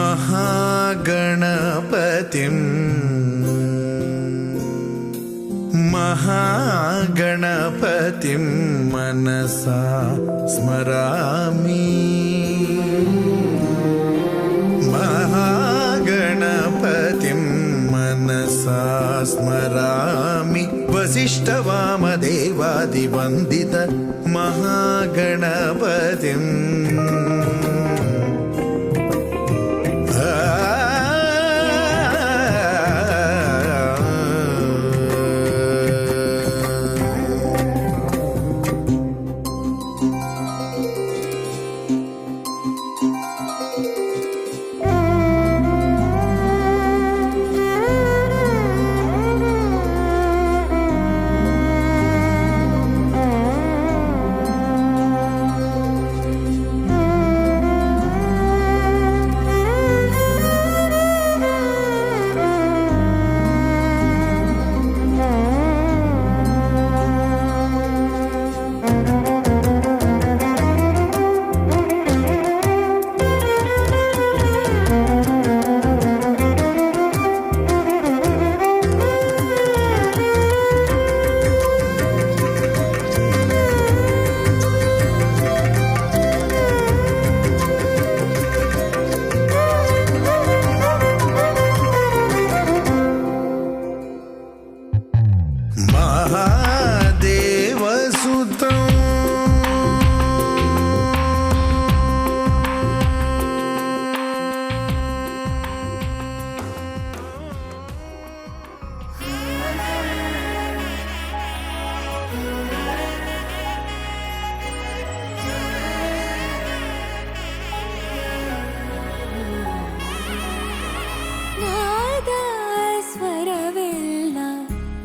महागणपतिं मनसा स्मरामि। महागणपतिं मनसा स्मरामि। वसिष्ठवामदेवादिवन्दित महागणपतिम्।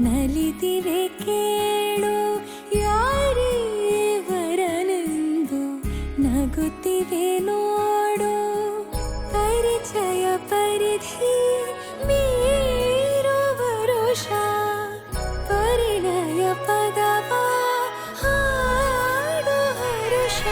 ನಲಿದಿವೆ ಕೇಳು ಯಾರೇ ವರನೆಂದು ನಗುತ್ತಿವೆ ನೋಡು. ಪರಿಚಯ ಪರಿಧಿ ಮೀರು ವರುಷ ಪರಿಣಯ ಪದವ ಹಾಡು ಹರುಷ.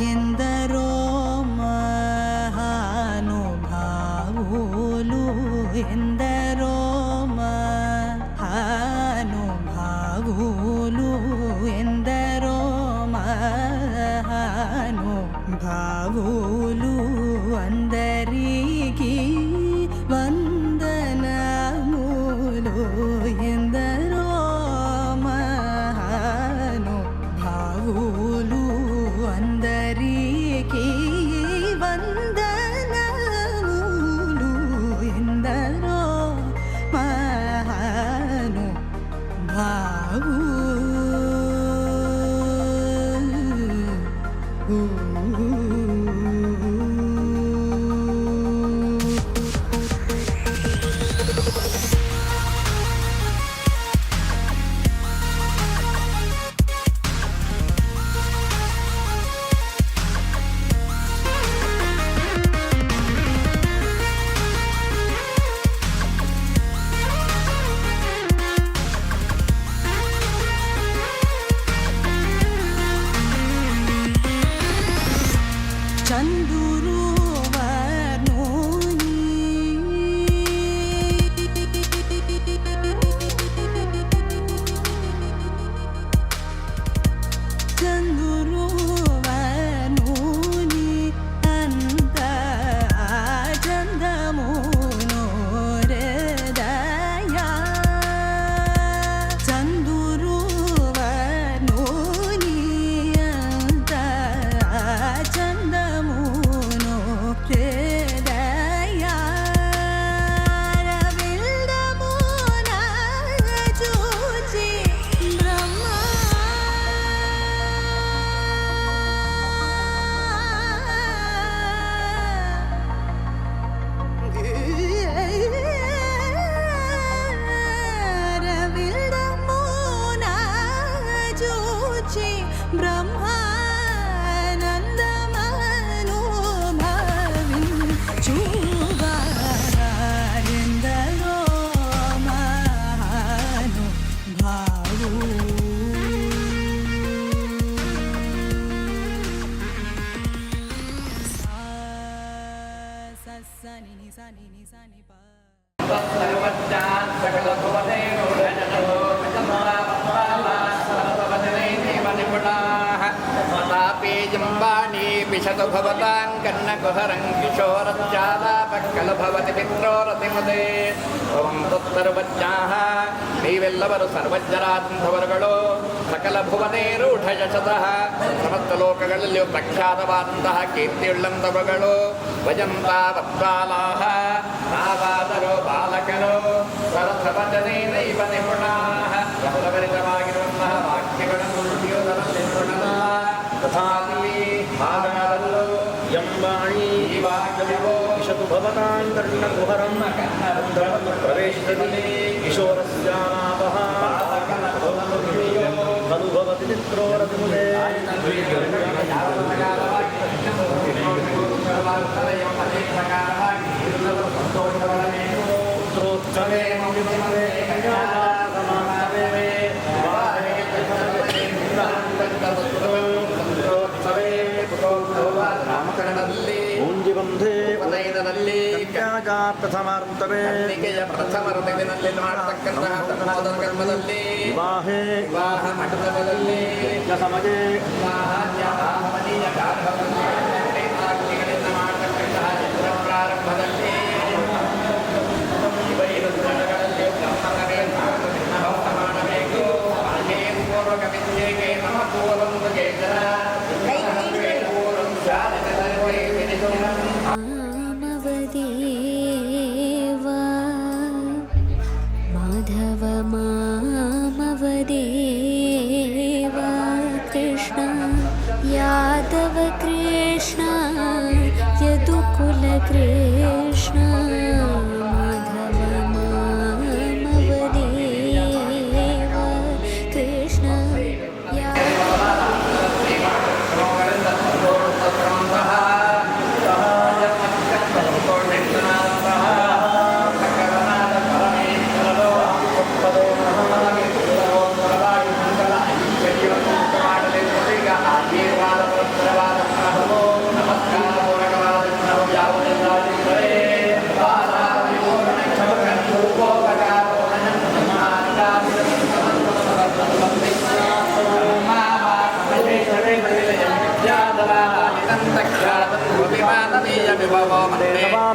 ఎందరో మహానుభావులు ఎందరో మహానుభావులు ఎందరో మహానుభావులు అందరికీ వందనములు. ఎందరో మహానుభావులు అందరికీ వందనములు. ఎందరో చందురు వర్ణోని చందురు వర్ణోని जम्बाणी पिशतु भवतां कन्नकुहरं किशोरज्जालापक्कल भवति पित्रोरतिमुदे ओं तत्सर्वज्ञाः ನೀವೆಲ್ಲವರು ಸರ್ವಜ್ಞರಾದಂಥವರುಗಳು ಸಕಲ ಭುವನೇರೂಢಯಶತಃ ಸಮಸ್ತ ಲೋಕಗಳಲ್ಲಿಯೂ ಪ್ರಖ್ಯಾತವಾದಂತಹ ಕೀರ್ತಿಯುಳ್ಳಂಥವುಗಳು ಭಜಂತ ವತ್ಸಾಲಾಹ ನಾವಾದರೂ ಬಾಲಕರು ಸರಸವಚನೇನೈವ ನಿಪುಣಾಃ ರಸಭರಿತವಾಗಿರುವಂತಹ ವಾಕ್ಯಗಳನ್ನು ನುಡಿಯುವುದರಲ್ಲಿ ನಿಪುಣರಲ್ಲ ತಥಾಪಿ ಹಾಗಾದಲ್ಲೂ ಯಂಬಾಣಿ ವಿಶತು ಭವತಾಂ ಕರ್ಣಕುಹರಂ ಪ್ರವೇಶದಲ್ಲಿ ಕಿಶೋರಸ್ಯಾನಾಪಃ ಖಲು ಭವತಿ ಮಿತ್ರೋರತಿಮುದೇ ಪುತ್ರೋತ್ಸವೇ ನಾಮಕರಣದಲ್ಲಿ ಮೂಂಜಿಬಂಧೆ ಉದಯದಲ್ಲಿ ಪ್ರಥಮಾರ್ತವೇ ಪ್ರಥಮ ಋತುವಿನಲ್ಲಿ ಮಾಡತಕ್ಕಂತಹ ಧರ್ಮೋದರ ಕರ್ಮದಲ್ಲಿ ವಿವಾಹೇ ವಿವಾಹ ಮಂಟಪದಲ್ಲಿ ಸಮಯೇ ಮಹನೀಯ ಕಾರ್ಯಗಳಿಂದ ಮಾಡತಕ್ಕಂತಹ ಚಿತ್ರ ಪ್ರಾರಂಭದಲ್ಲಿ ಇವೈದು ಸ್ಥಳಗಳಲ್ಲಿ ಬ್ರಹ್ಮನಗಳನ್ನು ಮಾಡಬೇಕು ಪೂರ್ವಕ ವಿದ್ಯೆಗೆ ನಮ್ಮ ಪೂರ್ವೊಂದು ಕೇಂದ್ರ ಮಾಮವದೇವಾ ಮಾಧವ ಮಾಮವದೇವಾ ಕೃಷ್ಣ ಯಾದವ ಕೃಷ್ಣ ಯದುಕುಲ ಕೃಷ್ಣ ಮಾಧವ ಮಾಮವದೇವಾ ಕೃಷ್ಣ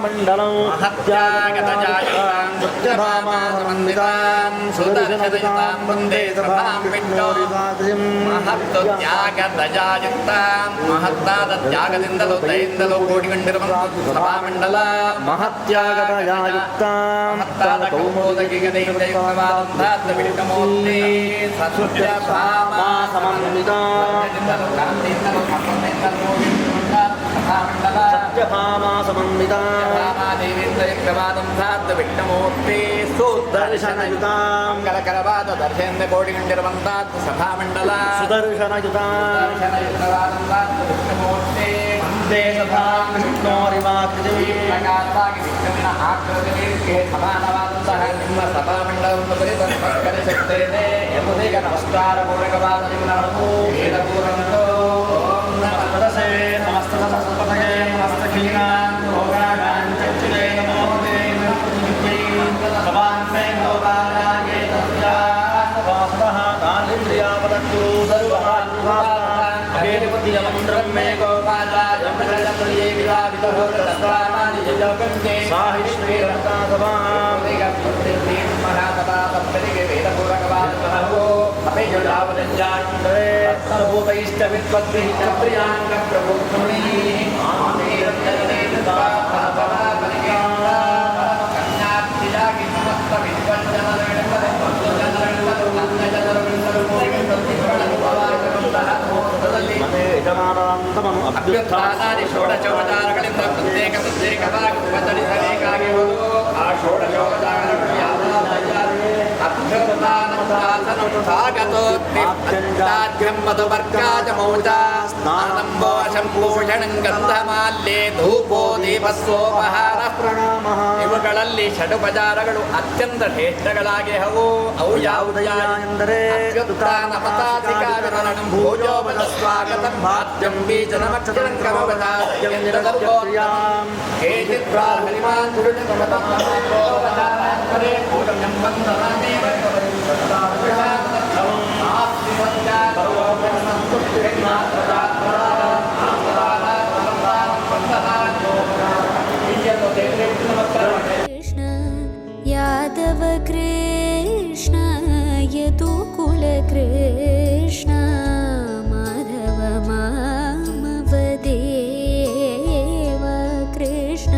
మండలం ಮಹತ್ಯಾಗದಿಂದಲೂ ದಯಿಂದಲೂ ಕೂಡಿಕೊಂಡಿರುವಂತಹ ಸಭಾಮಂಡಲ ಮಹತ್ಯಾಗತಯಾಯುಕ್ತಾಂ ಕೌಮೋದಕಿಗದೆಯುಕ್ತವಾದಂತಹ ವಿಷ್ಣುಮೂರ್ತಿ ಸತ್ಯ ಭಾಮಾ ಸತ್ಯಭಾಮಾ ಸಮನ್ವಿತಾ ದೇವೇಂದ್ರಯುಕ್ತವಾದಂತಹ ವಿಷ್ಣುಮೂರ್ತಿ ಸುದರ್ಶನಯುತಾಂ ಮಂಗಲಕರವಾದ ದರ್ಶನದಿಂದ ಕೂಡಿಕೊಂಡಿರುವಂತಹ ಸಭಾಮಂಡಲ ಸುದರ್ಶನಯುತಾಂ ದರ್ಶನಯುಕ್ತವಾದಂತಹ ವಿಷ್ಣುಮೂರ್ತಿ ವಂದೇ ಸಭಾಂ ವಿಷ್ಣೋರಿವಾಕೃತಿ ಪ್ರಕಾರವಾಗಿ ವಿಷ್ಣುವಿನ ಆಕೃತಿಗೆ ಸಮಾನವಾದಂತಹ ನಿಮ್ಮ ಸಭಾಮಂಡಲವನ್ನು ಕುರಿತು ಪರಿಸುತ್ತೇನೆ ಎಂಬುದೀಗ ನಮಸ್ಕಾರ ಪೂರ್ವಕವಾದ ನಿಮ್ಮನ್ನು ವೇದಪೂರ್ವಕಂತೋ ಓಂ ನಮಸ್ತೇ ನಮಸ್ತೇ ನಮಸ್ತಖೀನಾಂ ಭೋಗಾನಾಂ ಚಕ್ಷುರೇ ನಮೋ ದೇವೇ ಸಭಾಂತೆ ಗೋಪಾಲಾಯೇ ವಾಸವಃ ಕಾಲೇಂದ್ರಿಯಾಪದಕ್ಕೂ ಸರ್ವಹಾತ್ಮೇ ಮಂತ್ರಮೇ ಗೋಪಾಲಾಯ ಪ್ರಿಯೇ ವಿರಾಜಿತೋ ತಸ್ಮಾನಿ ಜಗಂಗೆ ಸಾಹಿಶ್ರೀ ರತ್ನಾಸಭಾಂ ಮಹಾಸಭಾ ಸಪ್ತರಿಗೆ ವೇದಪೂರ್ವಕವಾದ ಮಹೋ ಅಪೇಜಾವದಂಜಾಂತರೇ ಸರ್ವಭೂತೈಶ್ಚ ವಿದ್ವದ್ಭಿಃ ಚ ಪ್ರಿಯಾಂಗ ಪ್ರಭುತ್ವನಿ ಆಮೇರಜ್ಜನೇ ತಥಾ ಪರಿಗೇಂದ್ರ ಕನ್ಯಾಪ್ತಿಯಾಗಿ ಸಮಸ್ತ ವಿದ್ವಜ್ಜನಗಳಿಂದಲೇ ಭಕ್ತಜನಗಳಿಂದಲೂ ನನ್ನ ಜನರುಗಳಿಂದಲೂ ಯಜಮಾನಾಂತಮನು ಅಭ್ಯುತ್ಥಾನಾದಿ ಷೋಡಶೋಪಚಾರಗಳಿಂದ ಪ್ರತ್ಯೇಕವಾಗಿ ಉಪಚರಿಸಬೇಕಾಗಿರುವುದು ಆ ಷೋಡಶೋಪಚಾರಗಳು ಯಾವ ಅಭ್ಯುತ್ಥಾನ ಸ್ವಾಗತೋತ್ಥಾನ ताभ्यं मधुवर्गाजमौजा स्नानं शम्भूषणं गन्धमाल्ये ಧೂಪೋ ದೀಪಸ್ಸೋಪಹಾರ ಪ್ರಣಾಮಃ. ಇವುಗಳಲ್ಲಿ ಷಡುಪಚಾರಗಳು ಅತ್ಯಂತ ಶ್ರೇಷ್ಠಗಳಾಗಿ ಹವು ಅವು ಯಾವುದಯ್ಯ ಎಂದರೆ ಅತ್ಯುತ್ಥಾನಮತಾಧಿಕಾರಂ ಭೂಜೋಪದ ಸ್ವಾಗತಂ ಭಾತ್ಯಂ ಬೀಜನಮಕ್ಷರಂ ಕಮವದಾಯಂ ನಿರದರ್ಗೋತ್ಯಂ ಕೇಚಿತ್ರಾಹರಿಮಾನ್ ಸುರುಣಕಮತಂ ನಮೋಪಚಾರಾತ್ಮರೇ ಕೂಟಂ ವಂದನಾಮೇವ कृष्ण यादव कृष्ण यदुकुल कृष्ण माधव मामवदेव कृष्ण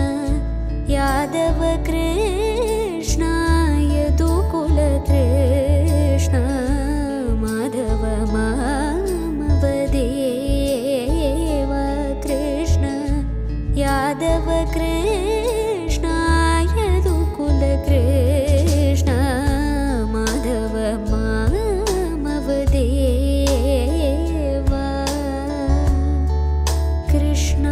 यादव कृष्ण यदुकुल कृष्ण माधव मामवदेव कृष्ण यादव कृष्ण यदुकुल कृष्ण माधव मामवदेव कृष्ण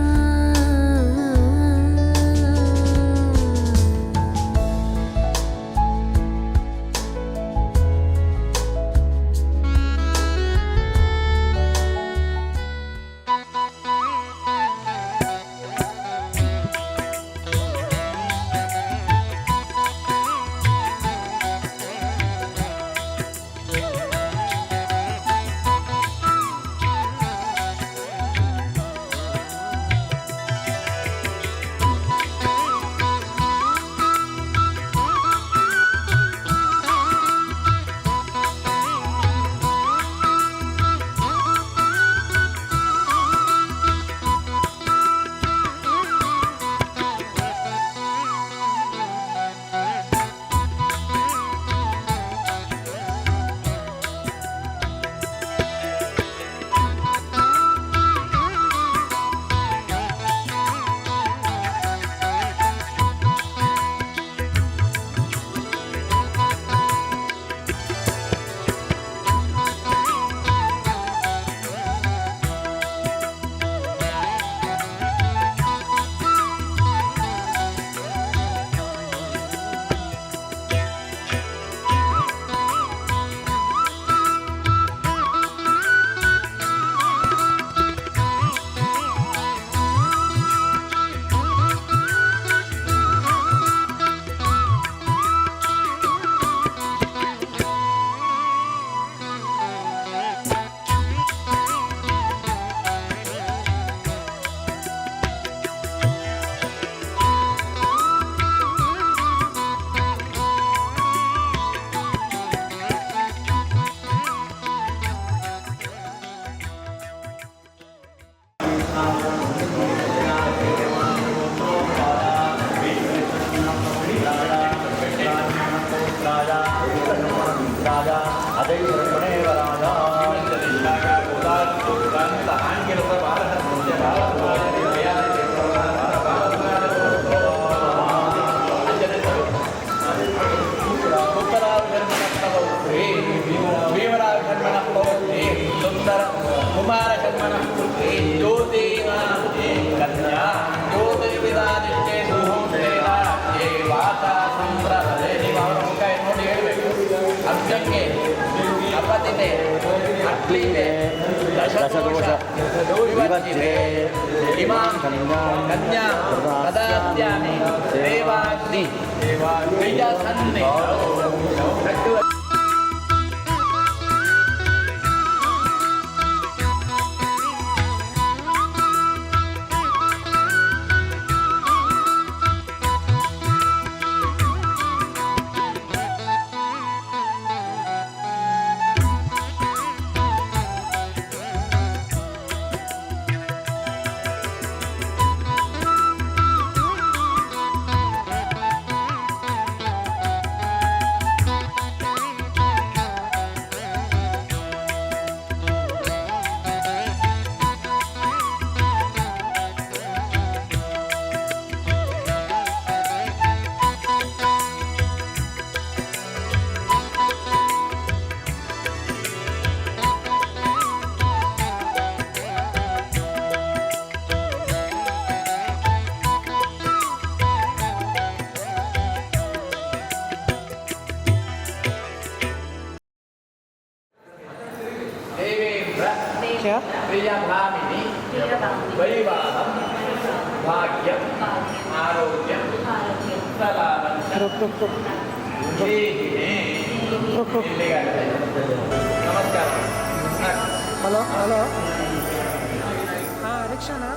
ದಶದೋಷ ವಿವರ್ಜಿತೆ ಇಮಾಂ ಕನ್ಯಾ ಪ್ರದಾಸ್ಯಾಮಿ ದೇವಾಗ್ನಿ ಪ್ರಿಯಸನ್ನೆ వీరభామిని వైవాహం భాగ్యం ఆరోగ్యం నమస్కారం. హలో హలో రిక్షానా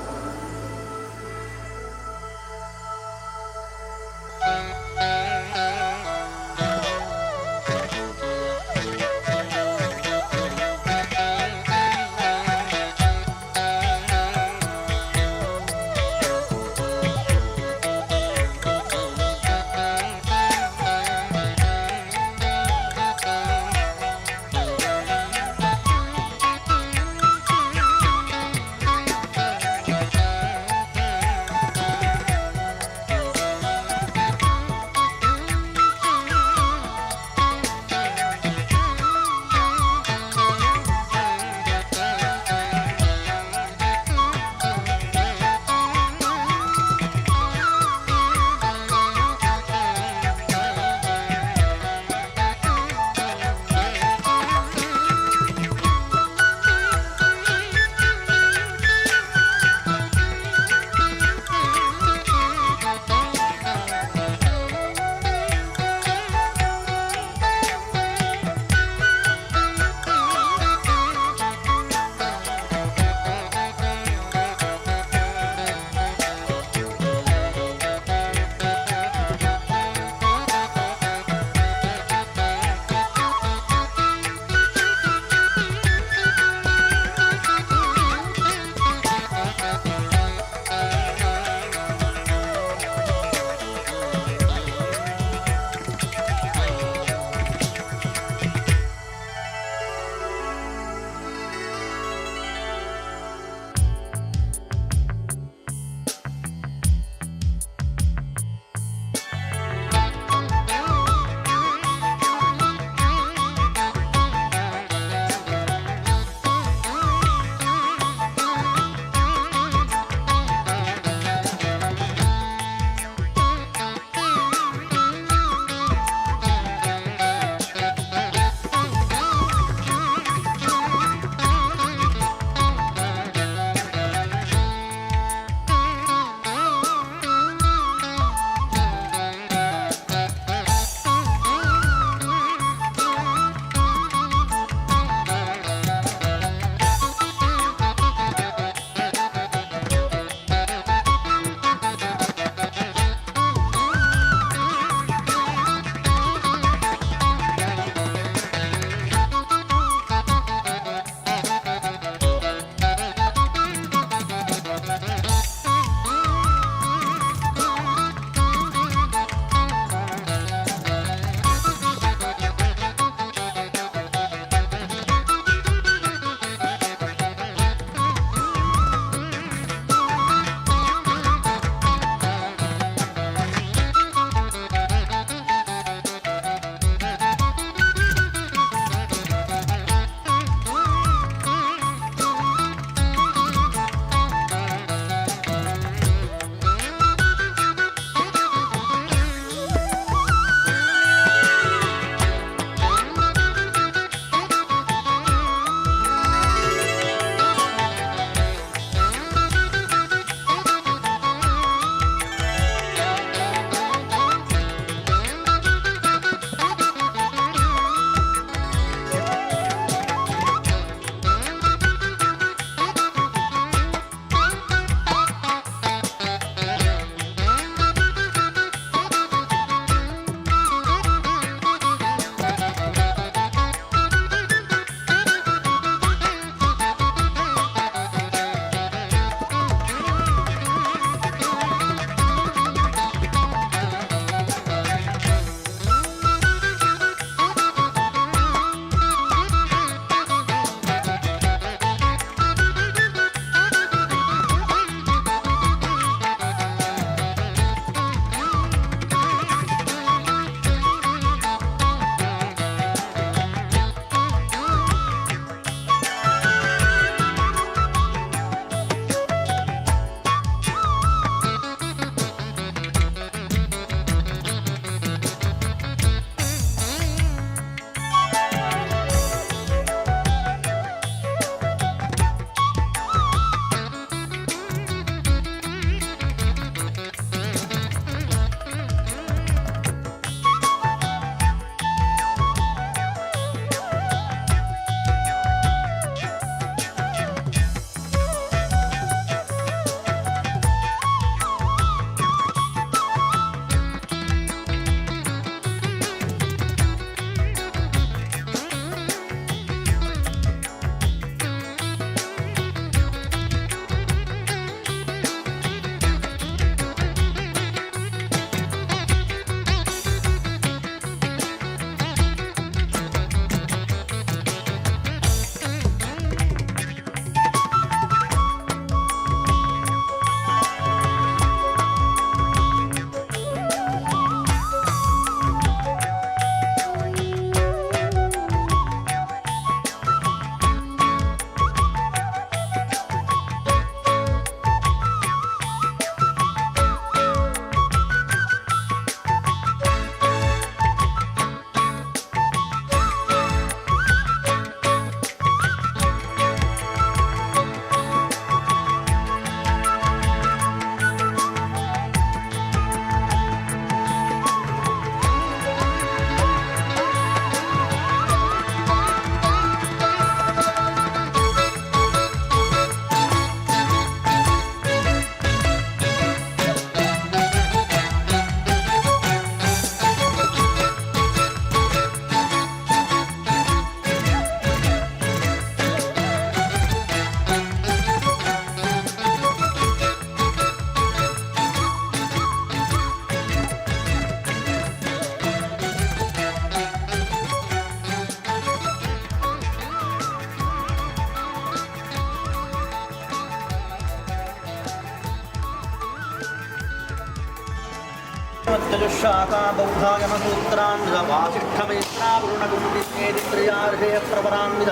चजुशाखा बौद्धायमसूत्रान्वित वासिष्ठमैत्रावरुणगुण्डित्रेदित्रयार्षेय प्रवरान्वित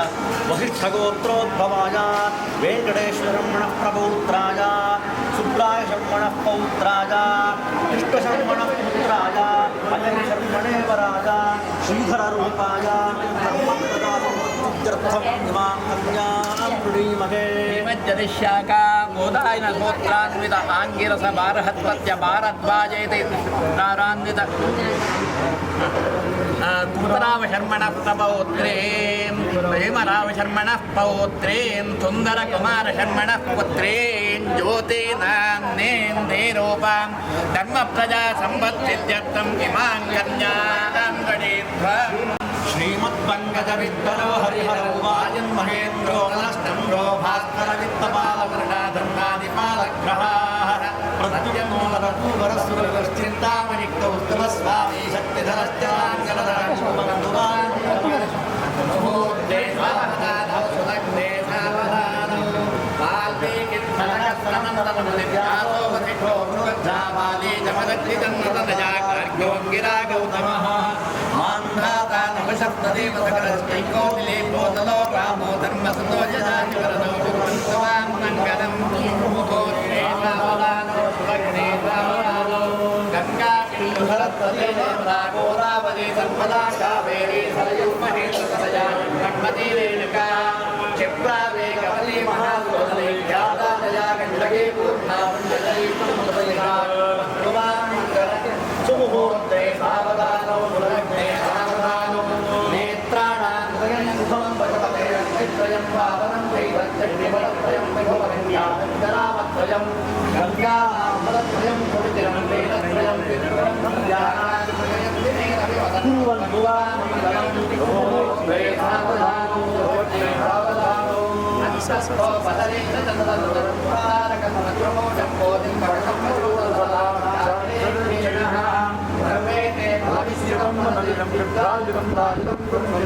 वसिष्ठगोत्रोद्भवाय वेङ्कटेश्वरमणः प्रपौत्राय शुक्लाय शर्मणः पौत्राय कृष्णशर्मणः पुत्राय अजयशर्मणे वराय श्रीधररूपाय धर्मप्रदार्थम् इमां कन्यां वृणीमहे శ్రీమజ్జదిశాఖా గోదాయన సూత్రాన్విత ఆంగిరస బారహత్వత్య భారద్వాజేతి ప్రారాన్విత కుమరావశర్మణ పౌత్రీం ప్రేమరావశర్మణ పౌత్రీం సుందరకుమారశర్మణ పుత్రీం జ్యోతినాన్నేం దేరూపాం ధర్మ ప్రజా సంపత్సిద్ధ్యర్థం ఇమాం కన్యాం గణేధ్వం श्रीमद्वङ्गजविद्वरो हरिहरो वायन् महेन्द्रो नष्टम्रो भास्करवित्तपालवृषाधर्मादिपालग्रहाः प्रत्यमोलरघुवरसुरश्चिन्तामणिक्तौस्तवस्वामी गौतमः सप्तदेव सकलश्चैकोटिले भूतलो रामो धर्मसतो यजातिवरदो भगवन्त्वां मङ्गलं मुहोत्रे सावधानो सुभग्ने सावधानो गङ्गा सिन्धु सरस्वती नर्मदा गोदावरी नर्मदा कावेरी सरयू महेन्द्रतनया नर्मदी रेणुका क्षिप्रा वेगवती महासुरदले ख्याता गण्डकी पूर्णा पुण्यजली समुद्रयिका भगवां मङ्गलं सुमुहूर्ते सावधानो सुभग्ने सावधानो त्रयं पावनं चैतन्यबलत्रयं विभवन्यासरामत्रयं गङ्गामलत्रयं पवित्रं वेदत्रयं विष्णुरं ध्यानादित्रयं दिनेरविवदन्वन्भुवामङ्गलं वेदावधानो सावधानो अनिशस्तो पदरेन्द्र चन्द्रदुरपुरारकमज्रमो जम्बोधिं कवचं मधुरसलामः सर्वेते भविष्यं मनोरं विद्यायुगं राजुगं कुर्मं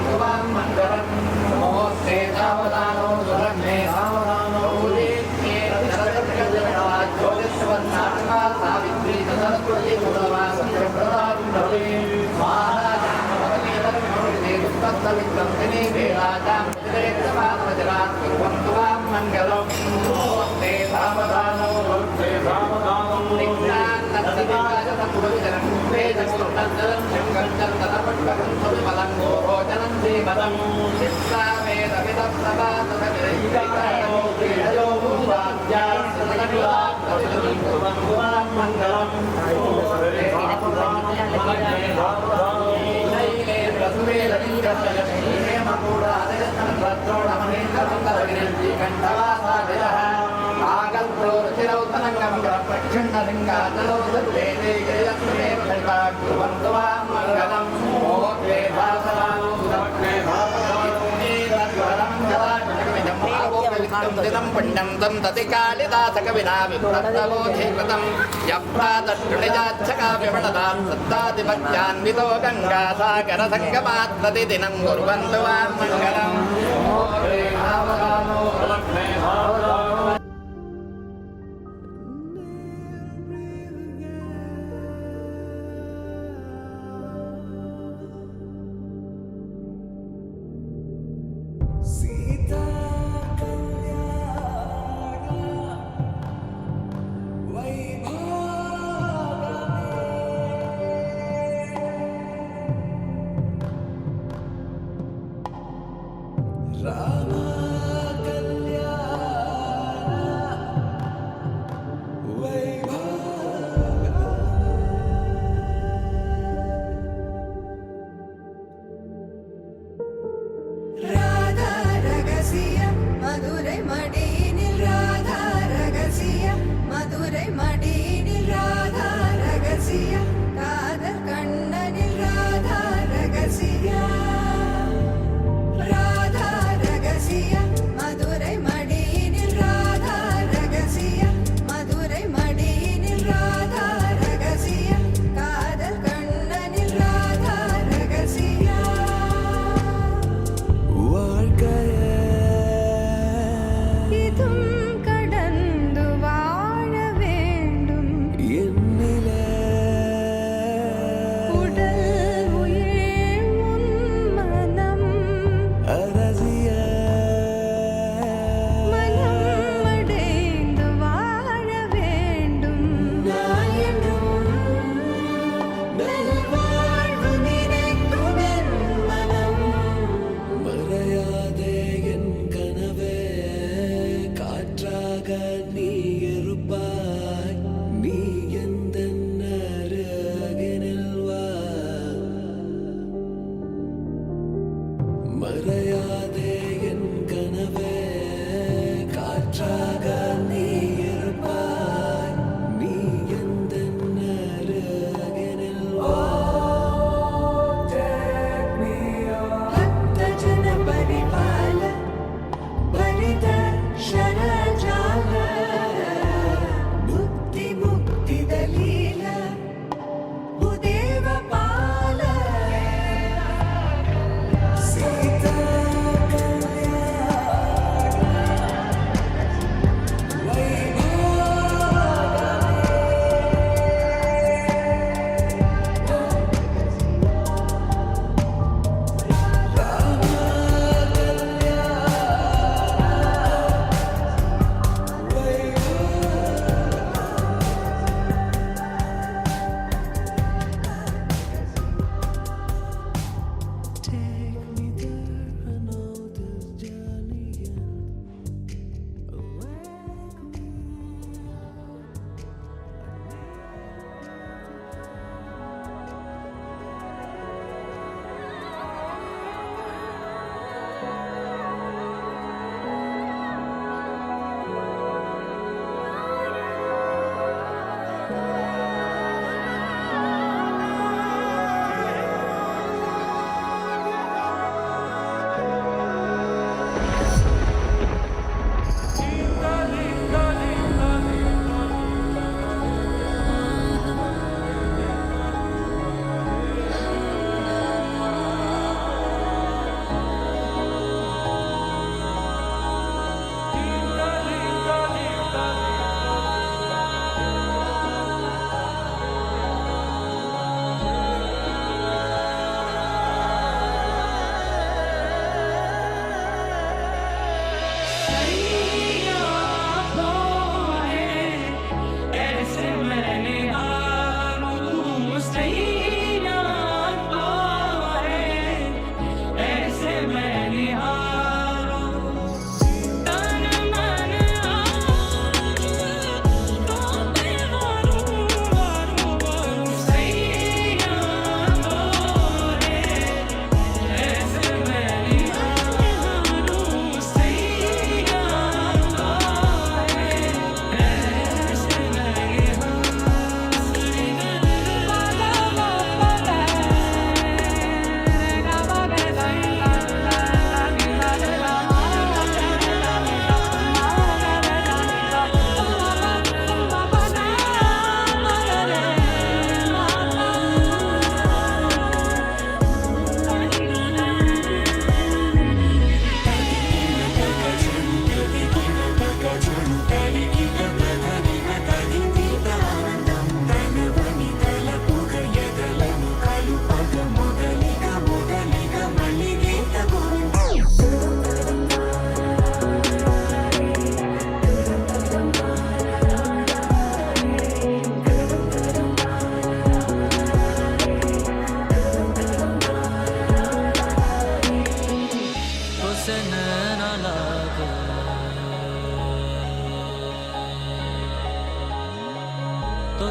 कुर्वं मङ्गलं नमोस्ते सावधानो सुरग्ने सावधानो उदीत्ये ज्योतिष्वन्नाटका सावित्री सरस्वती गुणवासं प्रदारुण्डवे महाराजामवतीरविमोहिते दुस्तत्सवित्रं दिने वेदाजां विजयेत्समानवजरात् कुर्वं त्वां मङ्गलं नमोस्ते सावधानो भक्ते सावधानो निज्ञानन्दविभाजनपुरविजनं वेदपूर्णजलं शङ्करं तदपट्टकं सुविमलं गोरोचनं श्रीमदं चित्सावेदविदप्तवातसविरैकैकयो क्रीडयो भूवाद्यास्तदनिवाक्तविदुर्भुवं मङ्गलं शैले प्रसुवेदनीकशयहेमकूडादयस्तनद्रोणमहेन्द्रमन्दरविरञ्जीकण्ठवासादयः आगल्प्रोरुचिरौतनङ्गं प्रक्षण्णलिङ्गाचलौ सद्वेदे जयस्मेव शैताकुर्वन्तु वां मङ्गलं मोहे भासवानो सुरग्ने दिनं पुण्यं तं तति कालिदासकविना विप्रतमोधीकृतं यप्रातष्टुनिजाच्छकाव्यपणतां सत्तादिभक्त्यान्वितो गङ्गासागरसङ्गमात् प्रतिदिनं कुर्वन्तु वां मङ्गलम् राम कल्याण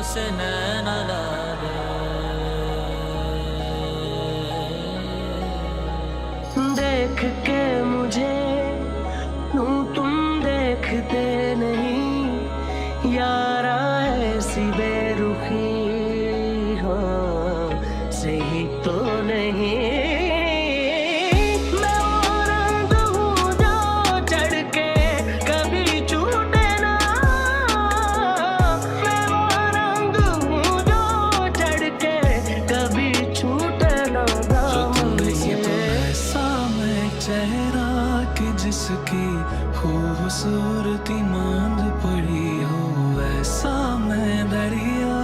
से नैना लागे। देख के मुझे तुम देखते नहीं यारा, ऐसी बेरुखी हाँ सही तो नहीं। मैं वो रंग हूँ जो चढ़ के कभी छूटे ना, मैं वो रंग हूँ जो चढ़ के कभी छूटे ना। ऐसा मैं चेहरा कि जिसकी खूबसूरती मांद पड़ी हो, ऐसा मैं दरिया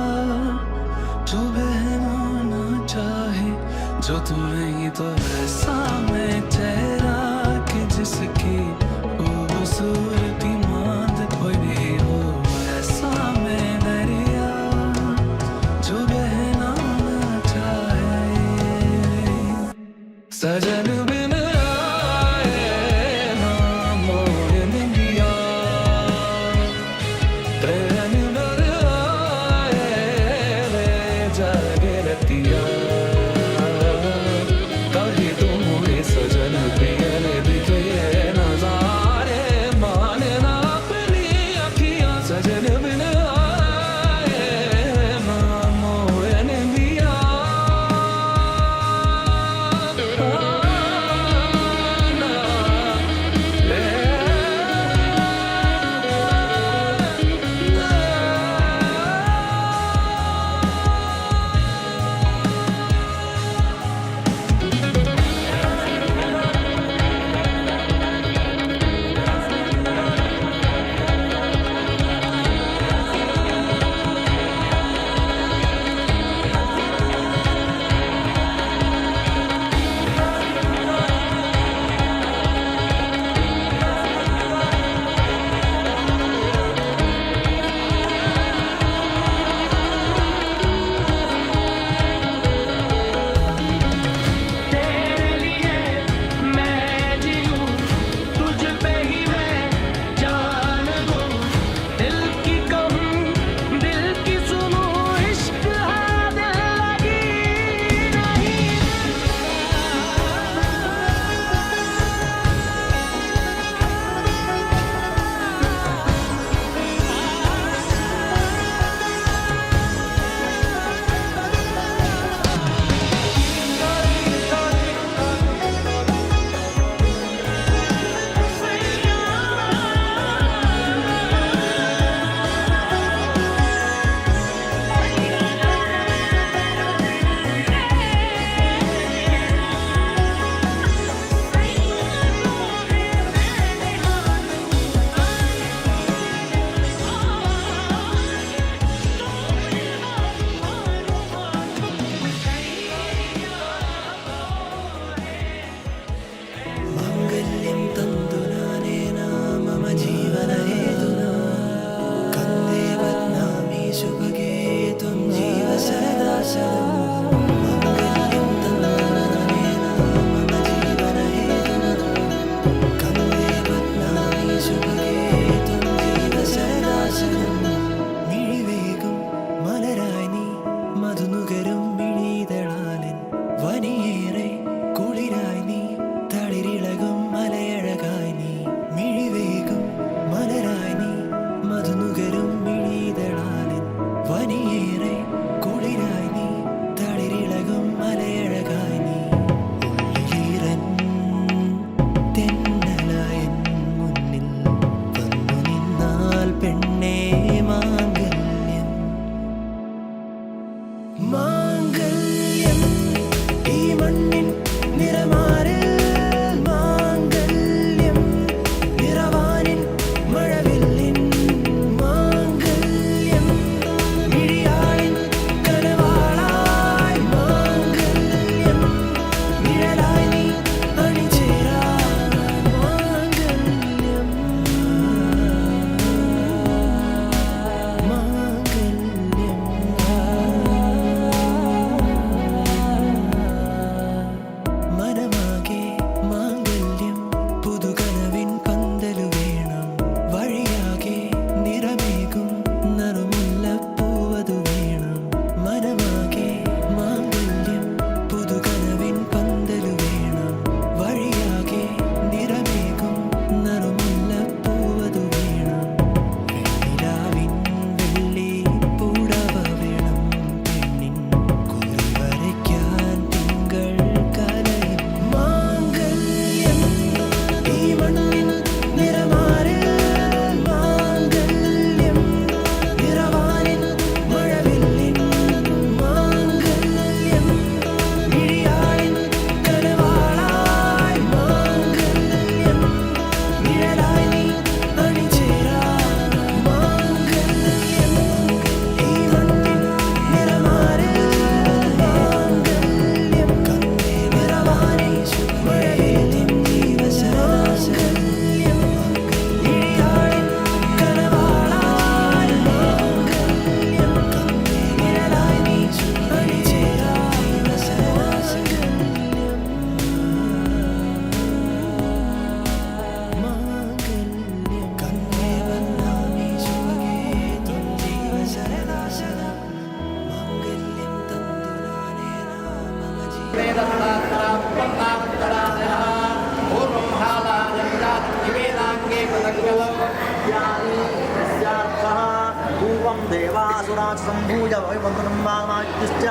पूर्वं देवासुरात् सम्भूय वैवन्दनम्बामाद्युश्च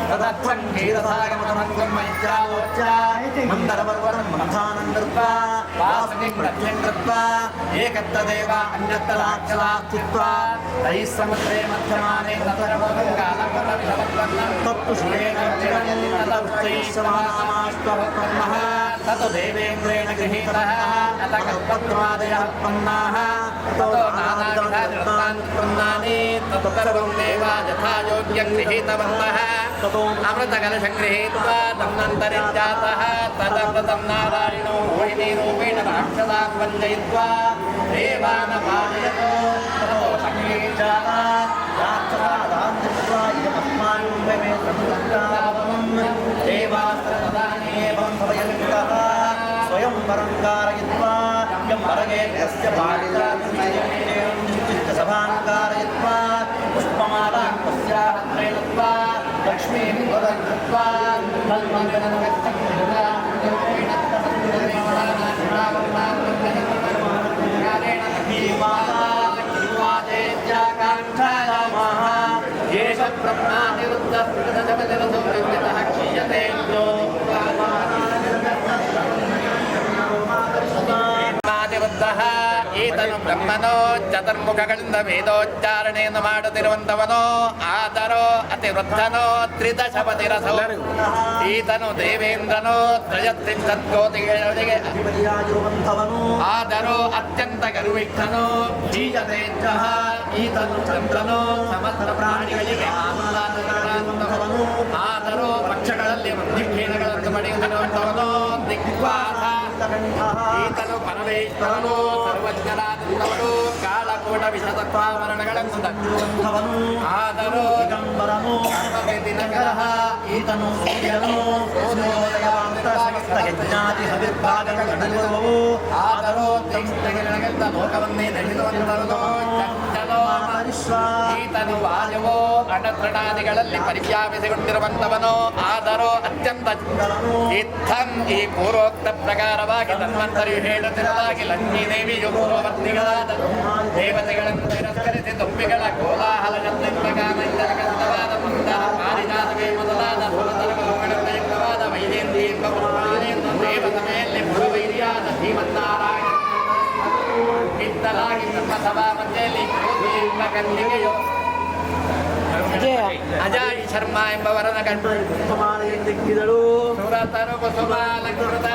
तदर्थं क्षीरसागमतमङ्गमैत्यालोच्य मन्दरपर्वतं मन्थानं कृत्वा वासुकिं प्रत्यं कृत्वा एकत्तदेव अन्यत्तराक्षसाः स्थित्वा तैः समुद्रे मध्यमाने तत्तु शिवेन तदुच्चैश्वमास्त्वब्रह्मः ततो देवेन्द्रेण गृहीतः अथ कल्पद्वादयः उत्पन्नाः ततो नानाविधानि ततो सर्वं देवा यथा योग्यं गृहीतवन्तः अमृतकलशं गृहीत्वा तदनन्तरिञ्जातः तदमृतं नारायणो मोहिनीरूपेण राक्षसान् वञ्चयित्वा देवानपादयतो ततो सङ्गीजाता राक्षसादान् दृष्ट्वा यस्मान्वमे संसङ्गावमं देवास्त्रदानेवं भवयन्तः स्वयं वरं कारयित्वा यं वरगे यस्य बालिकां कारयित्वा पुष्पमालां तस्याः प्रेणत्वा लक्ष्मीं वदन्त्वा येष ब्रह्मा निरुद्धः क्षीयते ಈತನು ಬ್ರಹ್ಮನೋ ಚತುರ್ಮುಖಗಳಿಂದ ವೇದೋಚ್ಚಾರಣೆಯನ್ನು ಮಾಡುತ್ತಿರುವಂತವನೋ ಆದರೋ ಅತಿ ವೃದ್ಧನೋ ತ್ರಿದಶಪತಿರಸೋ ಈತನು ದೇವೇಂದ್ರನೋ ತ್ರಯತ್ರಿಂಶತ್ಕೋಟಿಗಳಿಗೆ ಆದರೋ ಅತ್ಯಂತ ಗರ್ವಿಷ್ಠನೋ ಬೀಜತೆ ಈತನು ಚಂದ್ರನೋ ಸಮಸ್ತ ಪ್ರಾಣಿಗಳಿಗೆ ಆಹ್ಲಾದಕರನಾದವನು ಆದರೋ ಪಕ್ಷಗಳಲ್ಲಿ ದಿಕ್ಕೇನಗಳನ್ನು ಪಡೆಯುತ್ತಿರುವಂತವನೋ ದಿಗ್ವಾಸ ಈತನು ಪರಮೇಶ್ವರನು ಸರ್ವಜ್ಞನಾದಂಥವನು ಕಾಳಕೂಟ ವಿಷತತ್ವಾಮರಣಗಳನ್ನು ದಕ್ಕುವಂಥವನು ಆದರೂ ದಿಗಂಬರನು ದಿನಕರಃ ಈತನು ಸೂರ್ಯನು ಸಮಸ್ತ ಯಜ್ಞಾದಿ ಹವಿರ್ಭಾಗಗಳಿರುವವು ಆದರೂ ದೈತ್ಯಗಳಿಂದ ಲೋಕವನ್ನೇ ದಹಿಸುವಂಥವನು ಚಂಚಲೋ ಈತನು ವಾಯುವೋ ಅಣತೃಣಾದಿಗಳಲ್ಲಿ ಪರಿವ್ಯಾಪಿಸಿಕೊಂಡಿರುವಂಥವನು ಆದರೂ ಅತ್ಯಂತ ಇತ್ತಂ ಈ ಪೂರ್ವೋಕ್ತ ಪ್ರಕಾರವಾಗಿ ಧನ್ವಂತರಿ ಹೇಳುತ್ತಿರುವುದಾಗಿ ಲಕ್ಷ್ಮೀ ದೇವಿಯು ಪೂರ್ವವರ್ತಿಗಳಾದ ದೇವತೆಗಳನ್ನು ತಿರಸ್ಕರಿಸಿ ದುಂಬಿಗಳ ಕೋಲಾಹಲ ಜಗತ್ತವಾದ ಮುಂದಾದ ಪಾರಿಜಾತವೇ ಮೊದಲಾದ ಸುರತರಗಳನ್ನು ಯುಕ್ತವಾದ ವೈದೇಂದ್ರಿ ಎಂಬ ಪುರಾಣೆಯನ್ನು ದೇವತ ಮೇಲೆ ಪುರವೈರಿಯಾದ ಶ್ರೀಮನ್ನಾರಾಯಣ ಇತ್ತಲಾಗಿ ಬ್ರಹ್ಮಸಭಾ ಮಧ್ಯೆಯಲ್ಲಿ ಎಂಬ ಕನ್ನಿಗೆಯು ಅಜಾಯಿ ಶರ್ಮಾ ಎಂಬವರನ್ನ ಕಂಡು ದಿಕ್ಕಿದಳು ಸುರತರು ಕುಸುಮಾಲಂಕೃತ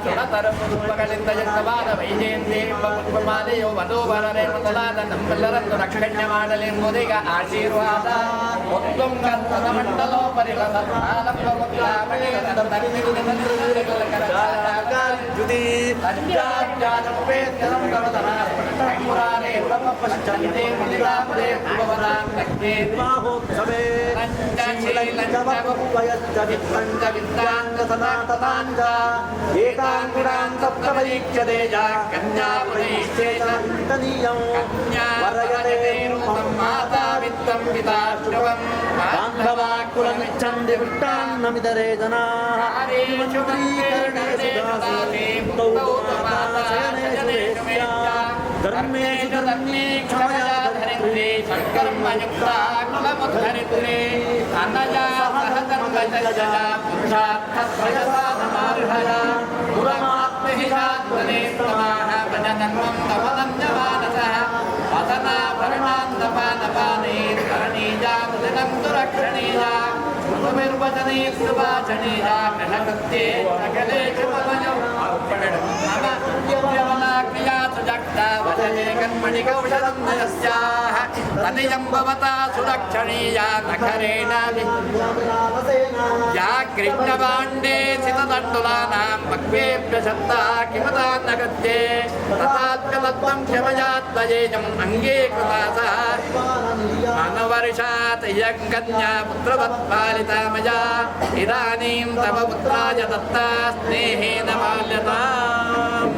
ಸುರತರು ಪುಷ್ಪಗಳಿಂದ ಯುಕ್ತವಾದ ವೈಜಯಂತಿ ಎಂಬ ಪುಷ್ಪಮಾಲೆಯು ವಧೂವರರೇ ಮೊದಲಾದ ನಮ್ಮೆಲ್ಲರನ್ನು ರಕ್ಷಣೆ ಮಾಡಲೆಂಬುದೀಗ ಆಶೀರ್ವಾದ ಉತ್ತುಂಗಂತದ ಮಂಡಲೋಪರಿ ಬಾಂಧವಾಕುಲಮಿಚ್ಛಂದಿ ವಿಟ್ಟಾನ್ನಮಿದರೆ ಜನಾಃ ಧರ್ಮೇಶು ಧರ್ಮೇ ಕ್ಷಮಯಾ ಧರಿತ್ರಿ ಸಂಕರ್ಮಯುಕ್ತಾ ಕುಲಮುದ್ಧರಿತ್ರಿ ಅನ್ನಜಾ ಸಹಧರ್ಮಜಾ ಪುರುಷಾರ್ಥತ್ರಯಸಾಧಮಾರ್ಹಯ ಪುರಮಾತ್ಮಹಿಷಾತ್ಮನೇ ಪ್ರಮಾಹ ಭಜನನ್ವಂ ತವದನ್ಯಮಾನಸಃ ವಸನಾಭರಣಾಂತಪಾನಪಾನೇ ಕರಣೀಜಾ ಮುದಿನಂ ಸುರಕ್ಷಣೀಜಾ ಮೃದುರ್ವಚನೇ ಸುಭಾಷಣೀಜಾ ಕೃಷಕೃತ್ಯೇ ಸಕಲೇಶು ಮಮಯೋ ನಮ ಕೇವಲಾ ಕ್ರಿಯಾ ಸುಜಕ್ತಾ ವಚನೆ ಕರ್ಮಣಿ ಕೌಶಲಂ ನಯಸ್ಯಾಹ ತನಿಯಂ ಭವತಾ ಸುರಕ್ಷಣೀಯಾ ನಖರೇಣ ಯಾ ಕೃಷ್ಣವಾಂಡೇ ಸಿತದಂಡುಲಾನಾಂ ಭಕ್ವೇಭ್ಯ ಶಬ್ದಾ ಕಿಮತಾನ್ನಗತ್ಯೆ ತಥಾತ್ಕಲತ್ವಂ ಕ್ಷಮಯಾತ್ಮಜೇಯಂ ಅಂಗೀಕೃತಾ ಮಾನವರ್ಷಾತ್ ಯಂ ಕನ್ಯಾ ಪುತ್ರವತ್ ಪಾಲಿತಾ ಮಯಾ ಇದಾನೀಂ ತವ ಪುತ್ರಾಯ ದತ್ತಾ ಸ್ನೇಹೇನ ಬಾಲ್ಯತಾಂ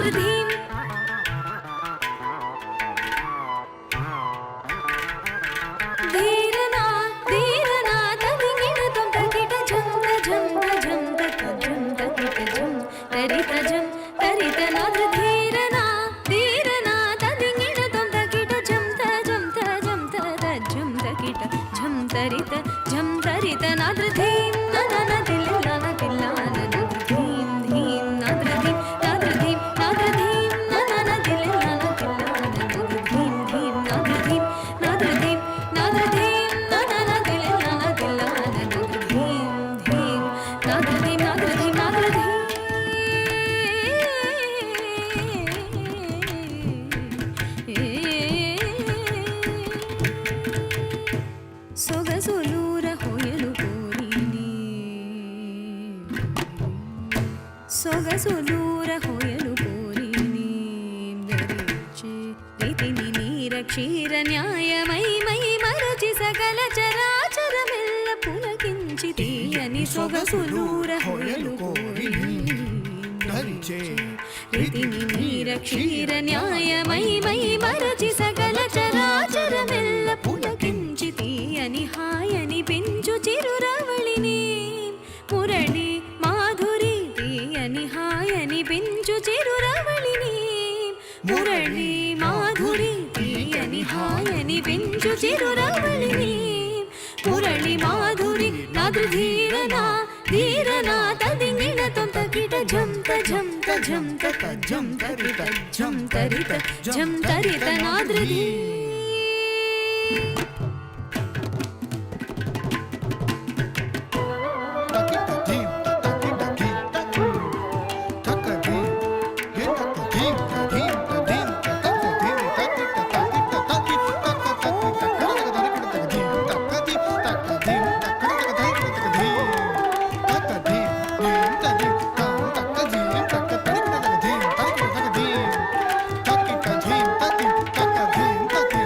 नाद्रधीं धीरना धीरना तदिगिणतं तकिट झं तझं तझं तझं तकिट झं तरित झं तरित नाद्रधीरना धीरना तदिगिणतं तकिट झं तझं तझं तझं तकिट झं तरित नाद्रधीं ननन दिल्लान दिल्लान नाद्रधीं धीं नाद्रधीं नाद्रधीं नाद्रधीं ननन दिल्लान दिल्लान नाद्रधीं धीं नाद्रधीं नाद्रधीं नाद्रधीं ननन दिल्लान दिल्लान नाद्रधीं धीं नाद्रधीं नाद्रधीं ಸೊಗಸೊಲೂರ ಹೊಯಲು ಕೋರಿನಿ ಸೊಗಸೊಲೂರ ಹೊಯಲು ಕೋರಿನಿ ಧರಿಚೆ ರೀತಿನಿ ನೀರ ಕ್ಷೀರ ನ್ಯಾಯಮೈ ಮೈ ಮರಚಿ ಸಕಲ ಚರಾಚರಮೆಲ್ಲ ಪುಲಕಿಂಚಿತೀಯನಿ ಸೊಗಸೊಲೂರ ಹೊಯಲು ಕೋರಿನಿ ಧರಿಚೆ ರೀತಿನಿ ನೀರ ಕ್ಷೀರ ನ್ಯಾಯಮೈ ಮೈ ಮರಚಿ ಸಕಲ ಚರಾಚರಮೆಲ್ಲ పులకించితీయని హాయని పెంచు చిరురవళిని మురళి మాధురి తీయని హాయని పెంచు చిరురవళిని మురళి మాధురి తీయని హాయని పెంచు చిరురవళిని మురళి మాధురి నాద్రధీరనా ధీరనా తదిగిణతం తకిట ఝం తఝం తఝం తఝం తరిత ఝం తరిత ఝం తరిత నాద్రధీ తకి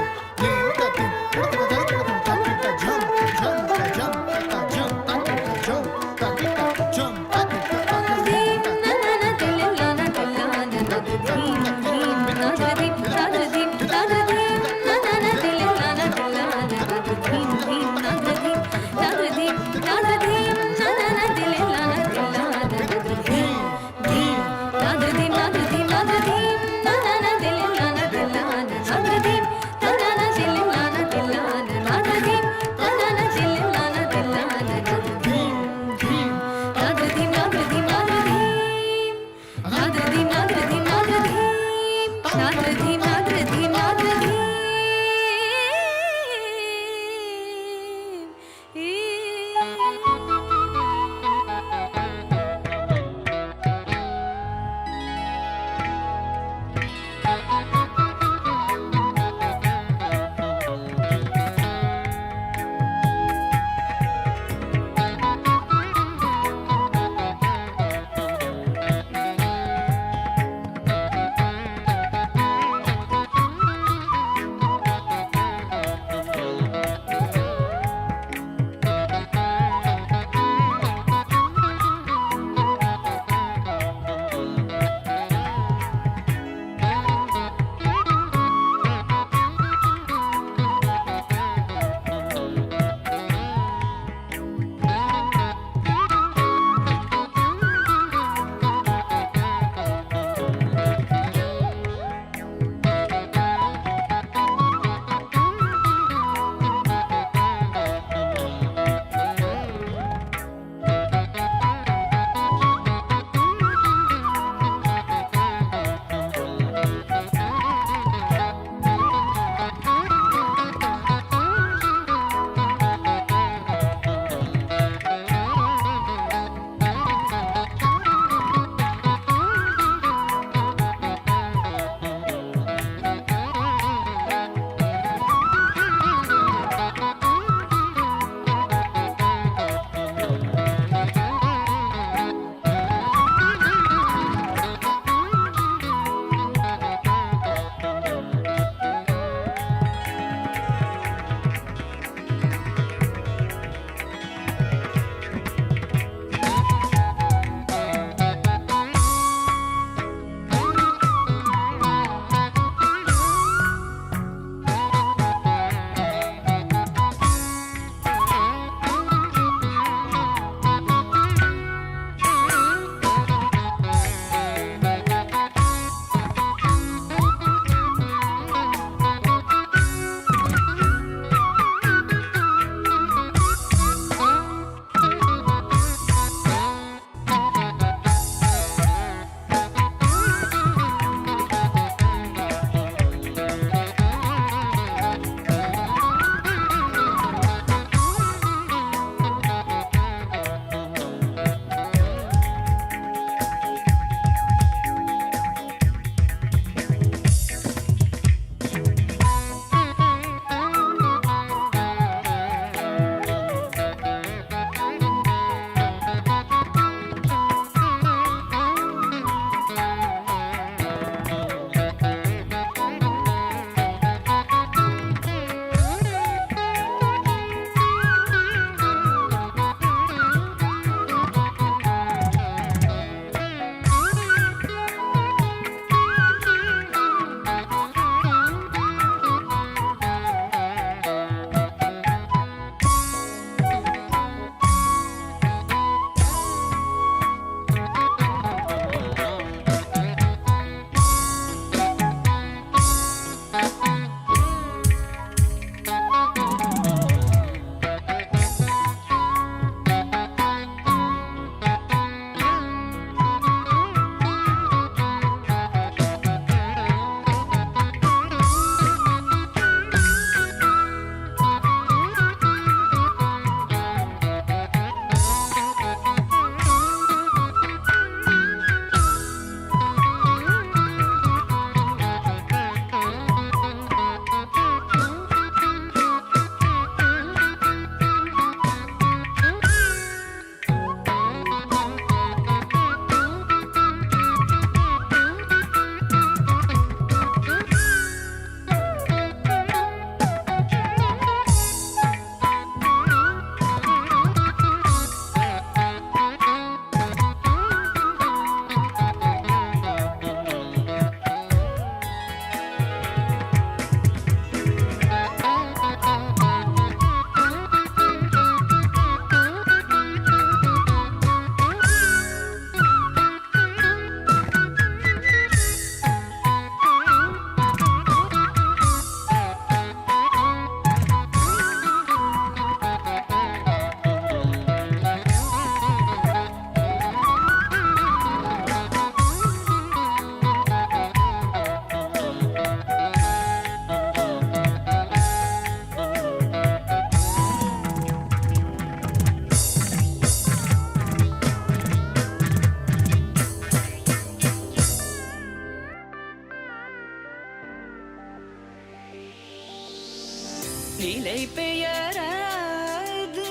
நிலை பெயராது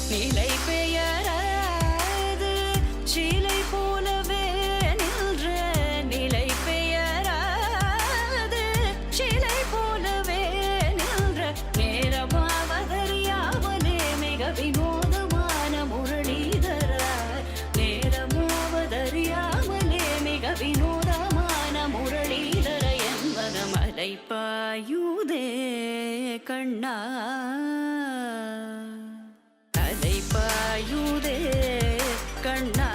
நிலை பெயராது சிலை போலவே நின்ற நிலை பெயராது சிலை போலவே நின்ற நேரமாவதறியாமலே மிக வினோதமான முரளிதர நேரமாவதறியாமலே மிக வினோதமான முரளிதர என்பது மலை பாயுதே கண்ணா அலைபாயுதே கண்ணா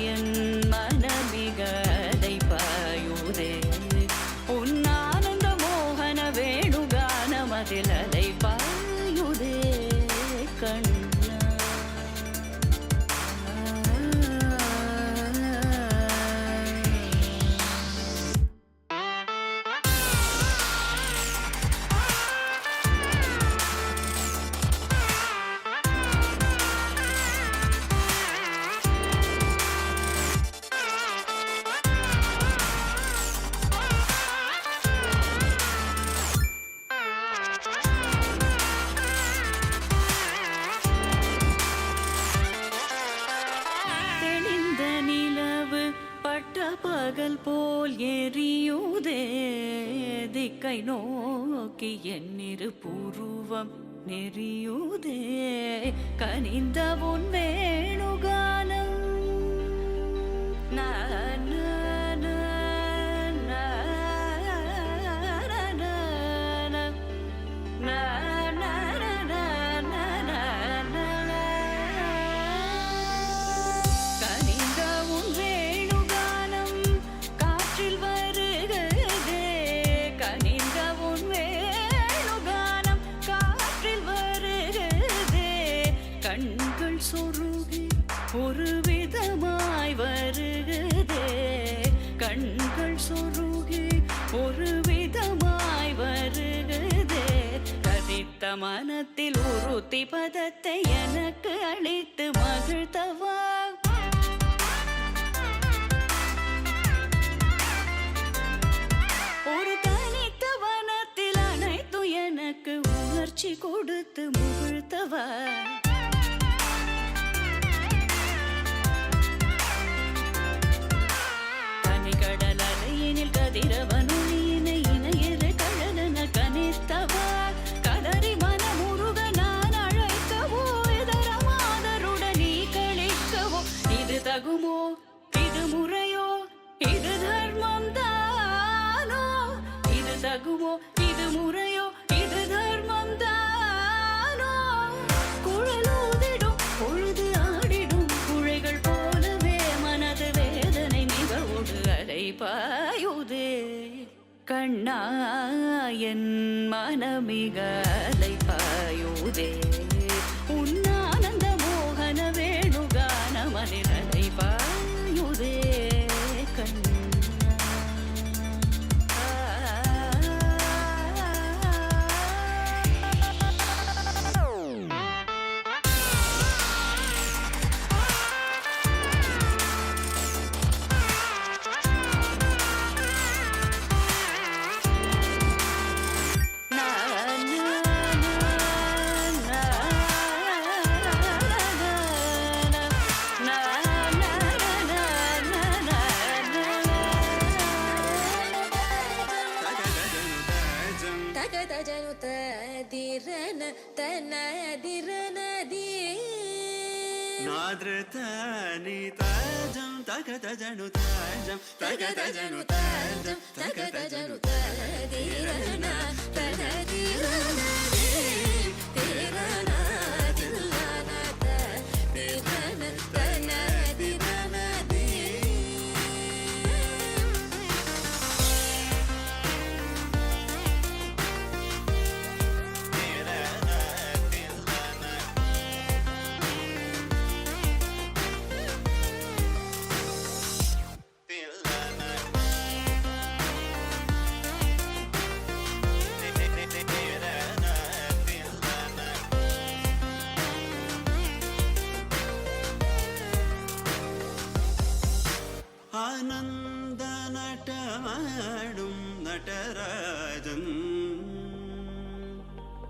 என் மனமிக அலைபாயுதே உன்னானந்த மோகன வேணுகானமதில் அலைபாயுதே கண்ணா பகல் போல் எரியுதே திக்கை நோக்கி என்னிரு புருவம் நெறியுதே கனிந்த உன் வேணுகானம் சொருகி ஒரு விதமாய் வருகுதே கண்கள் சொருகி ஒரு விதமாய் வருகுதே கதித்த மனத்தில் உறுத்தி பதத்தை எனக்கு அளித்து மகிழ்த்தவா ஒரு தனித்த வனத்தில் அனைத்து எனக்கு உணர்ச்சி கொடுத்து முகிழ்த்தவா கடலலையினில் கதிரவனொளியினை இணையிற கழலன கனித்தவா கதறி மனமுருக நான் அழைக்கவோ இதர மாதருடன் நீ கழிக்கவோ இது தகுமோ இது முறையோ இது தர்மம் தானோ இது தகுமோ இது முறையோ இது தர்மம் தானோ குழலூதிடும் பொழுது ஆடிடும் குழைகள் போலவே மனது வேதனை நிகழ்வோடு அலைபாயுதே கண்ணா என் மனமிக அலைபாயுதே உன்னானந்த மோகன வேணுகானமதில் அலைபாயுதே கண்ணா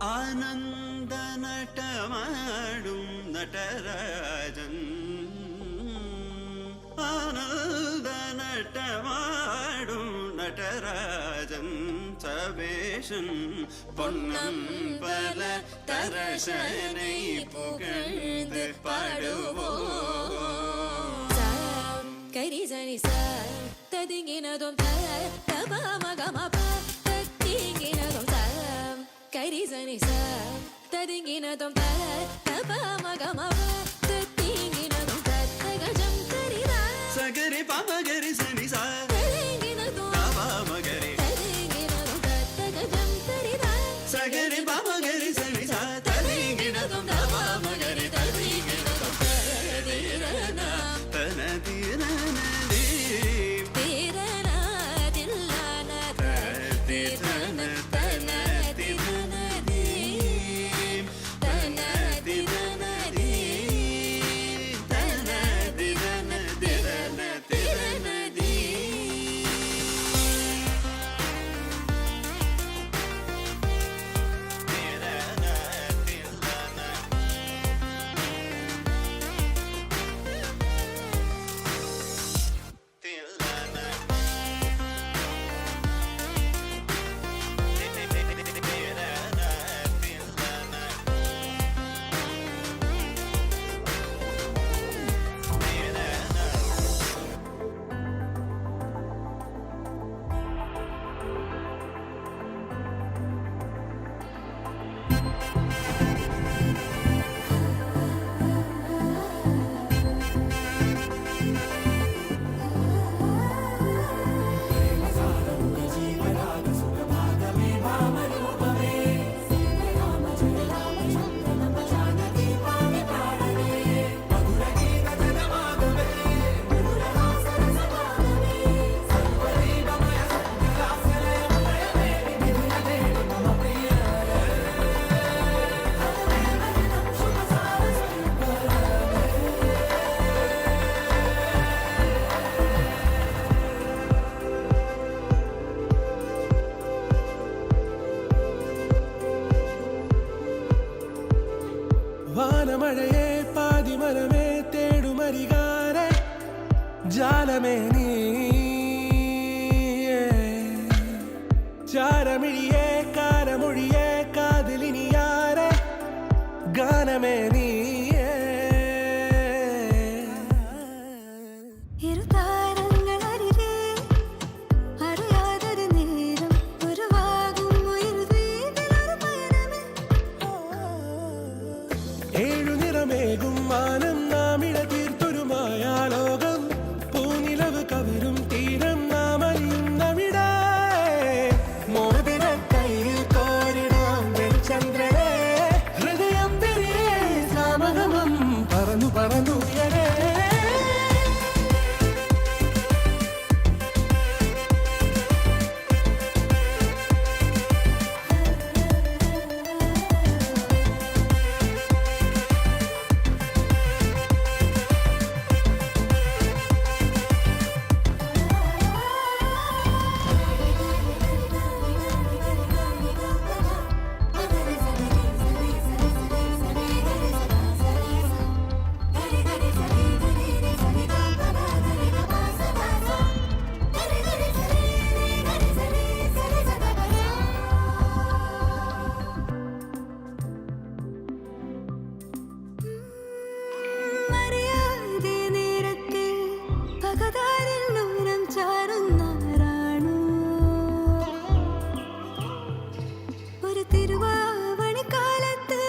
ആനന്ദ നടമാടും നടരാജൻ ആനന്ദ നടമാടും നടരാജൻ സവേശൻ പൊന്നമ്പല തരശனை പുകഴ്ந்து പാടുவோம் കരിസനി സ തദിങ്ങിനതും തപമഗമപ തത്തിങ്ങിനതും ത കരിസനി സ തദിങ്ങിനതും തപമഗമപ തത്തിങ്ങിനതും തത്തഗജം തരിത സഗരി പമഗരി സനി സ തദിങ്ങിനതും തപമഗരി തദിങ്ങിനതും തത്തഗജം തരിത സഗരി പമഗരി സനി സ തദിങ്ങിനതും തപമഗരി തദിങ്ങിനതും തദിരന തനദിരനദി തിരന ദില്ലന തിരന തനദിരനദി തനദിരനദി തനദിരനദിരനദിരനദി വാനമഴയെ പാതിമരമേ തേടുമരികാരെ ജാലമേ നീ ചാരമിഴിയെ കാരമൊഴിയെ കാതിലിനിയാരെ ഗാനമേ നീ ഇരുതാരങ്ങളരികെ അറിയാതൊരു നേരം ഉരുവാകും ഒരു ദ്വീപിലൊരു പയനമേ ഏഴു നിറമേകും മാനം നാമിട തീർത്തൊരു മായാലോകം പൂനിലവ് കവരും തീരം നാം അറിയുന്നവിട മോതിര കയ്യിൽ കോരിടാം ചന്ദ്രനെ ഹൃദയം തിരികെ സാമഗമം പറന്നു പറന്നു ഉയരേ അറിയാതെ നേരത്തെ പകതാരിൽ നൂനം ചാരുന്നാരാണു ഒരു തിരുവാവണിക്കാലത്ത്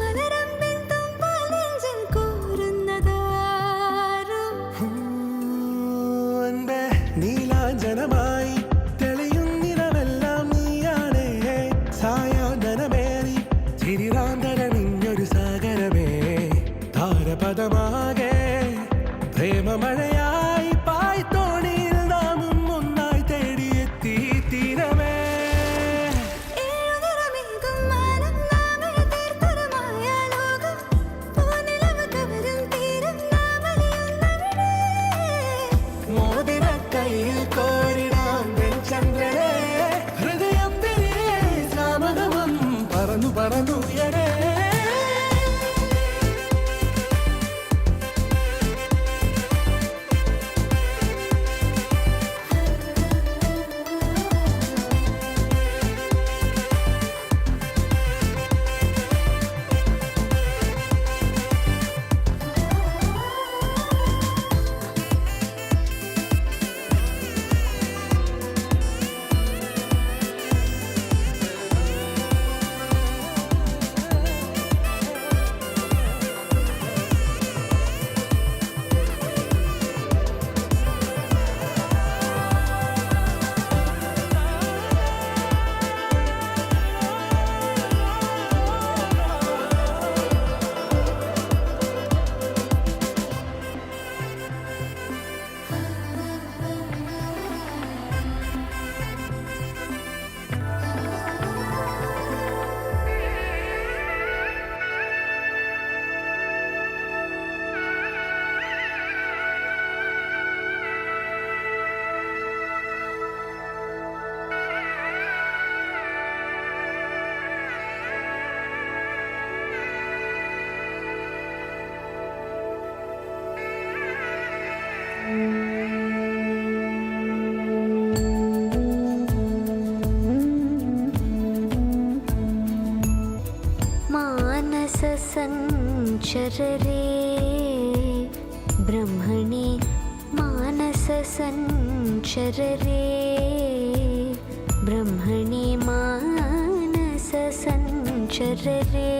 മലരമ്പിൻ തുമ്പാൽ നെഞ്ചിൽ കോരുന്നതാരും അൻപേ നീലാഞ്ജനമായി തെളിയുന്നിരമെല്ലാം നീയാണേ സായാന്തനമേറി ചിരിറാന്തരണിഞ്ഞൊരു സാഗരമേ താരപദമാകെ പ്രേമമഴയായി പായ്ത്തോണിയിൽ നാമും ഒന്നായി തേടിയെത്തി തീരമേ ഏഴുനിറമേകും മാനം നാമേ തീർത്തൊരു മായാലോകം പൂനിലവ് കവരും തീരം നാം അറിയുന്നവിടെ മോതിര കയ്യിൽ കോരിടാം ചന്ദ്രനെ ഹൃദയം തിരികെ സാമഗമം പറന്നു मानस संचर रे ब्रह्मणि मानस संचर रे ब्रह्मणि मानस संचर रे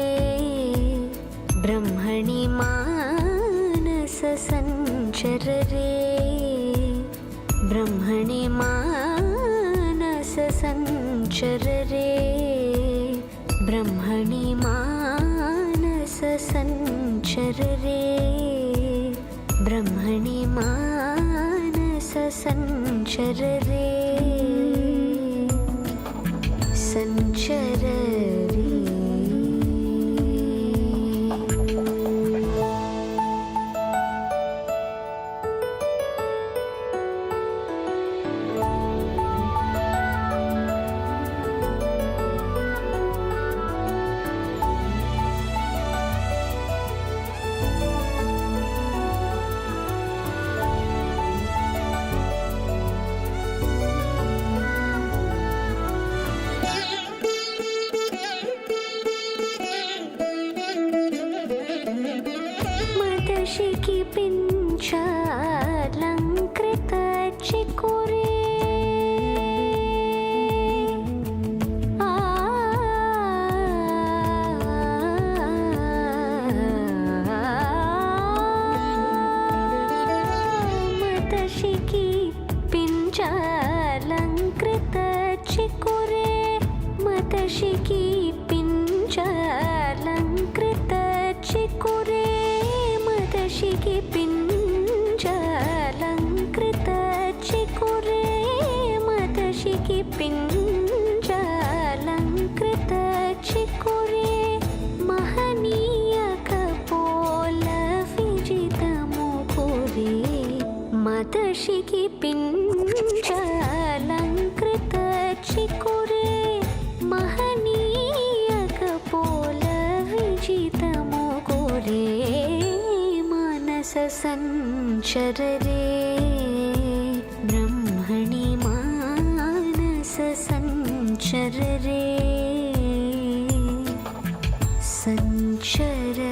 ब्रह्मणि मानस संचर रे ब्रह्मणि मानस संचर रे ब्रह्मणि मानस संचर रे ब्रह्मणि मानस संचर रे संचर रे मदशिखि पिञ्चालङ्कृत चिकुरे मदशिखि पिञ्चालङ्कृत चिकुरे मदशिखि पिञ्चालङ्कृत चिकुरे मदशिखि पिञ्चालङ्कृत चिकुरे मदशिखि पिञ्चालङ्कृत चिकुरे महनीय कपोल विजितमुकुरे मदशिखि पिञ्चालङ्कृत चिकुरे महनीय कपोल विजितमुकुरे मानस संचर रे ब्रह्मणि मानस संचर रे संचर रे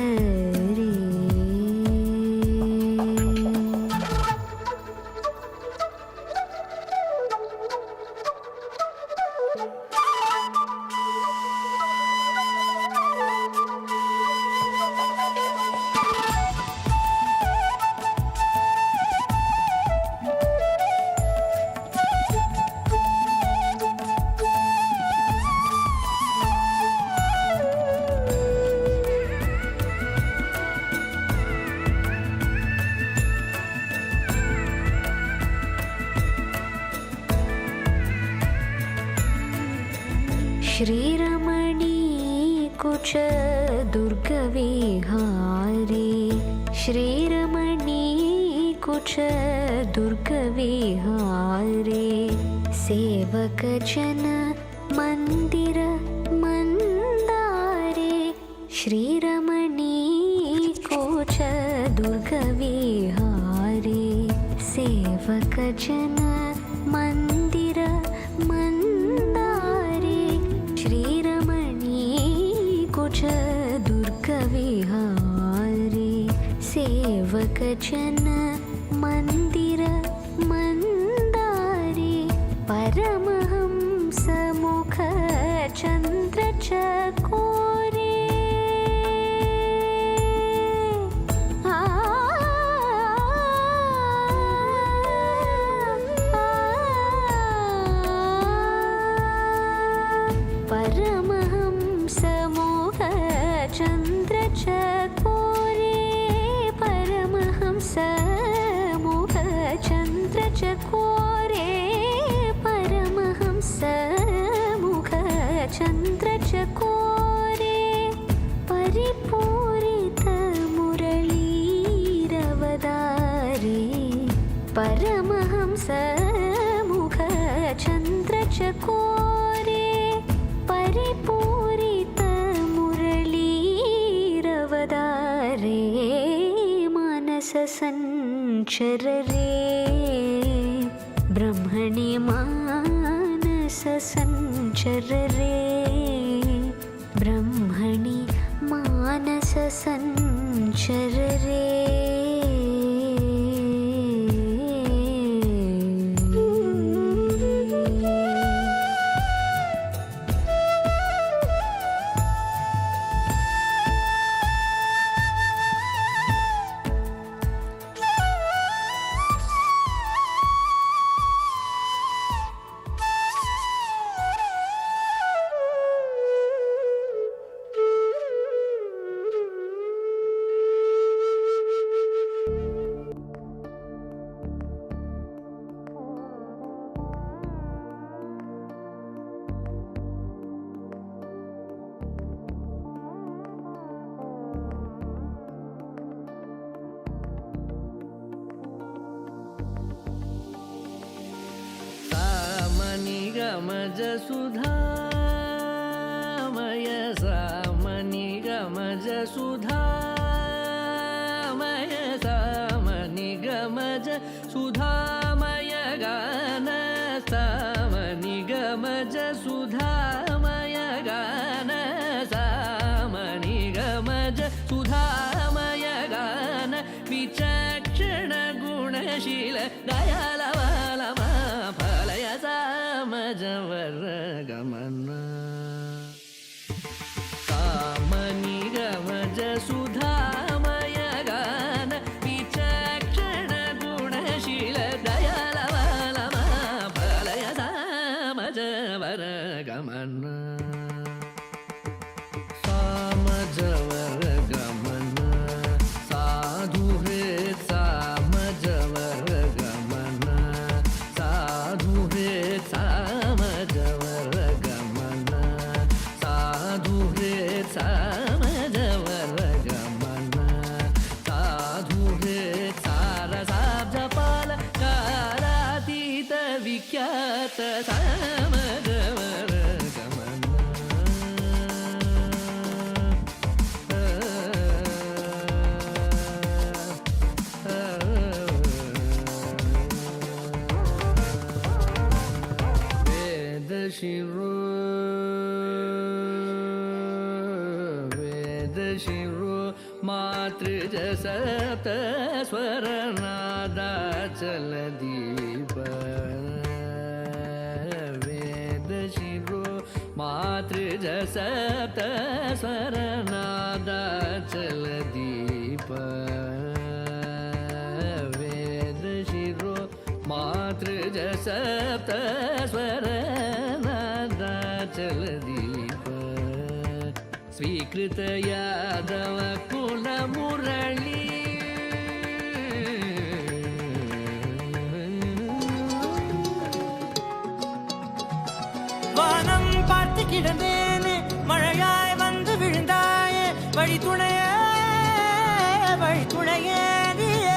श्रीरमणी कुच दुर्गविहारे श्रीरमणी कुच दुर्गविहारे सेवक जन मंदिर मंदारे श्रीरमणी कुच दुर्गविहारे सेवक जन मंदिर मंदारे श्रीरमणी कुच दुर्गविहारे सेवक जन मंदिर मंदारे परमहंस मुख चंद्र चकोरे परमहंस मुख चंद्र चकोरे परमहंस मुख चंद्र चकोरे परमहंस मुख चंद्र चकोरे परिपूरित मुरलीरवदारे परमहंस मुख चंद्र चकोरे परिपूरित मुरलीरवदारे मानस संचररे ब्रह्मणि मानस संचररे ब्रह्मणि मानस संचररे गमज सुधामय सामनि गमज सुधामय सामनि गमज सुधामय गान सामनि गमज सुधामय गान सामनि गमज सुधामय गान विचक्षण गुणशील दयालवालमा फलय सामजवर गमन सामनि गमज सुधामय गान विचक्षण गुणशील दयालवालमा फलय सामजवर गमन सामजवर गमन साधु हृत् सामजवर गमन साधु हृत् सामजवर गमन साधु हृत् सामजवर गमन साधु हृत् सारसाब्जपाल कालातीत विख्यात सामजवर गमन वेदशिरो मातृजसप्त स्वरनादाचलदीप वेदशिरो मातृजसप्त स्वरनादाचलदीप वेदशिरो मातृजसप्त स्वरनादाचलदीप स्वीकृत यादव कुलमुरळी வானம் பார்த்து கிடந்தேனே மழையாய் வந்து விழுந்தாயே வழி துணையே நீயே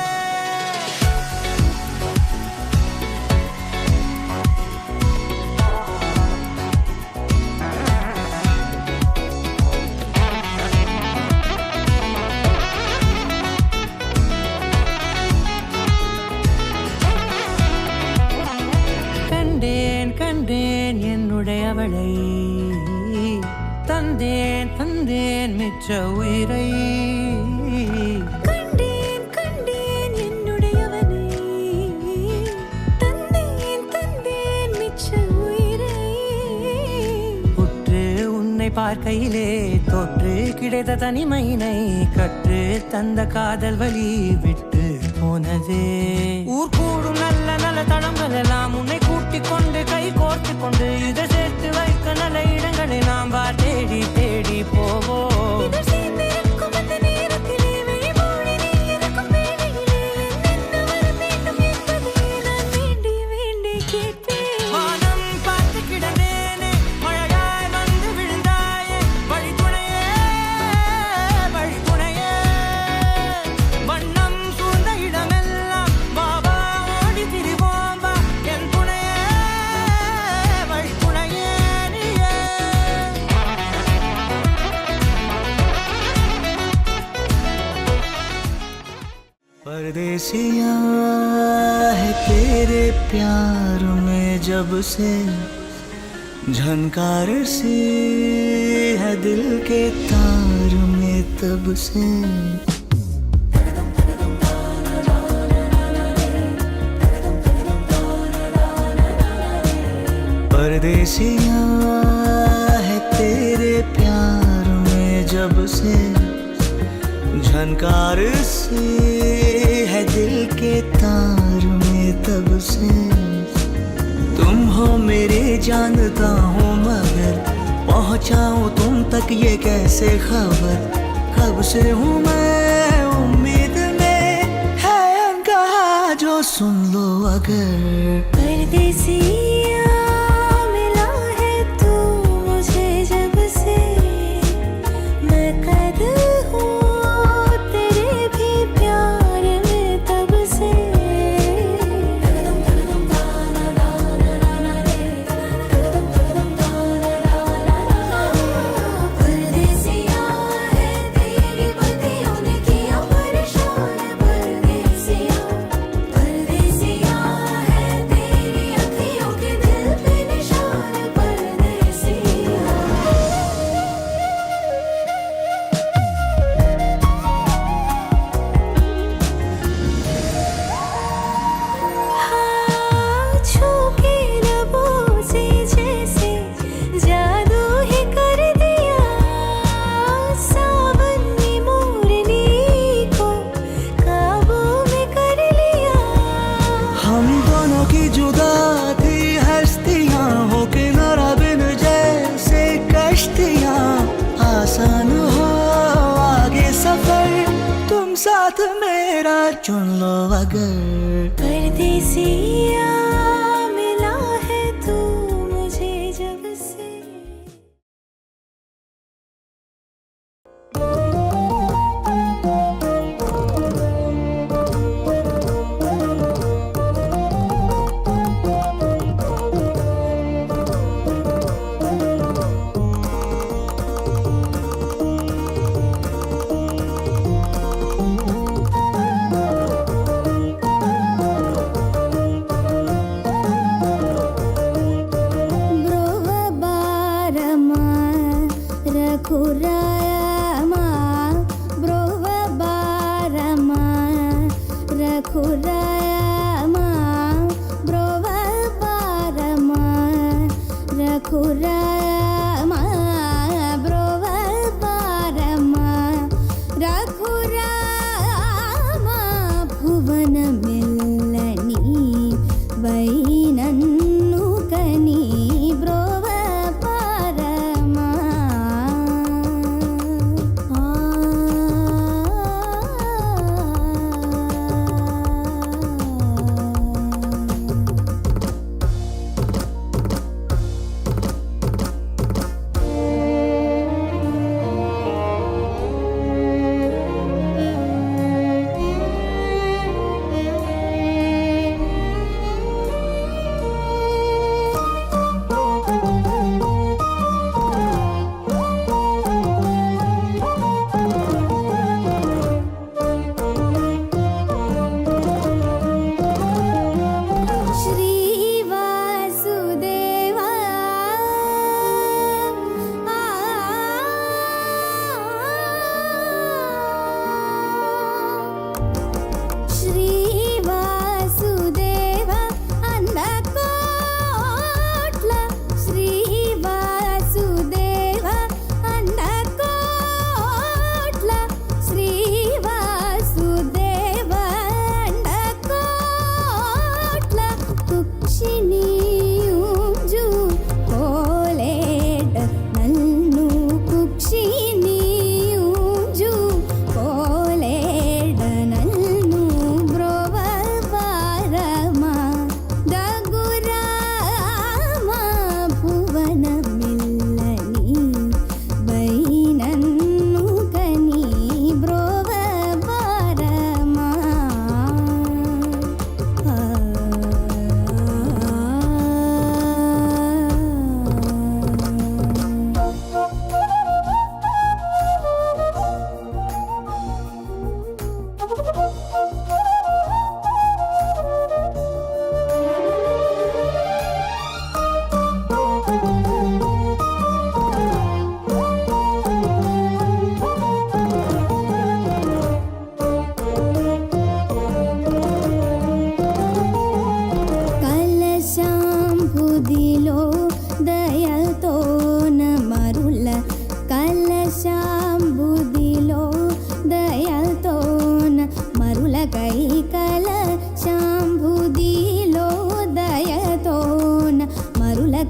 கண்டேன் என்னுடையவளை தந்தேன் மிச்ச உயிரை கண்டேன் என்னுடையவனை தந்தேன் மிச்ச உயிரை உற்று உன்னை பார்க்கையிலே தொற்று கிடைத்த தனிமையினை கற்று தந்த காதல் வழி விட்டு போனதே ஊர் கூடும் நல்ல நல்ல தளங்கள் எல்லாம் உன்னை கூட்டிக் கொண்டு கை கோர்த்து கொண்டு இதை சேர்த்து வைக்க நல்ல இடங்களை நாம் தேடி தேடி போவோம் परदेसिया है तेरे प्यार में जब से झनकार सी है दिल के तार में तब से परदेसिया है तेरे प्यार में जब से झनकार सी है दिल के तार में तब से तुम हो मेरे जानता हूँ मगर पहुँचाऊँ तुम तक ये कैसे खबर कब से हूँ मैं उम्मीद में है अनकहा जो सुन लो अगर परदेसिया मिला है तू मुझे जब से मैं कैद हूँ तेरे भी प्यार में तब से परदेसिया है तेरी बत्तियों ने किया परेशान परदेसिया परदेसिया है तेरी अखियों के दिल पे निशान परदेसिया हाँ छू के लबों से जैसे जादू ही कर दिया सावन ने मोरनी को काबू में कर लिया हम दोनों की जुदा थी हस्तियाँ हो किनारा बिन जैसे कश्तियाँ आसान हो आगे सफर तुम साथ मेरा चुन लो अगर परदेसिया मिला है तू मुझे जब से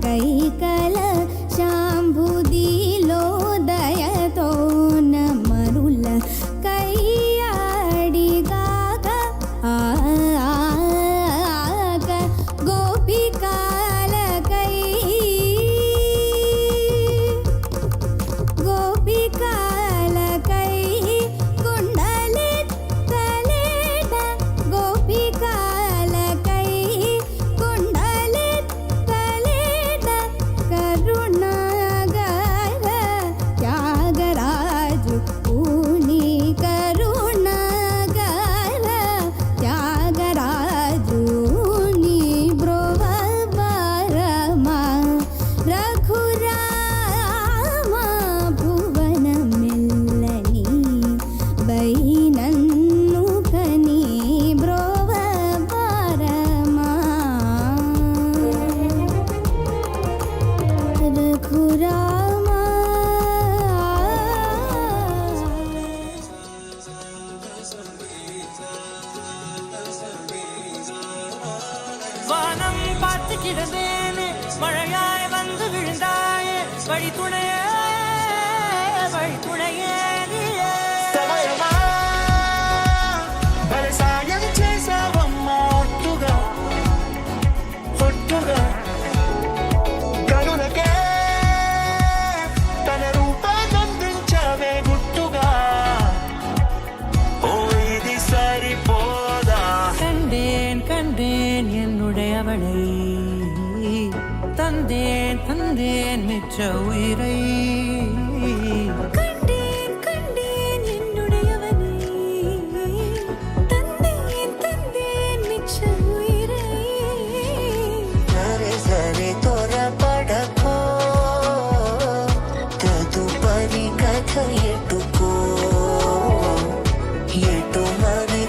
కైకల శాంభుదిలో దయతో నమరుల కయ్యాడిగాక ఆగ గోపికాలకై కుండలెత్తలేట గోపికాలకై కుండలెత్తలేట కరుణాగర త్యాగరాజు పూని కరుణాగర త్యాగరాజు నీ బ్రోవరమా రఘురామ భువన మెల్లని బైనన్ను కని బ్రోవరమా வானம் பார்த்து கிடந்தேனே மழையாய் வந்து விழுந்தாயே வழித்துணையே வழித்துணையே நீயே. సమయమా భలే సాయం చేసావమ్మా ఒట్టుగా ఒట్టుగా కనులకే తన రూపాన్నందించావే గుట్టుగా ఓ ఇది సరిపోదా கண்டேன் கண்டேன் என்னுடையவளை தந்தேன் தந்தேன் மிச்ச உயிரை கண்டேன் கண்டேன் என்னுடையவனை தந்தேன் தந்தேன் மிச்ச உயிரை సరే సరే త్వరపడకో తదుపరి కథ ఎటుకో ఎటు మరి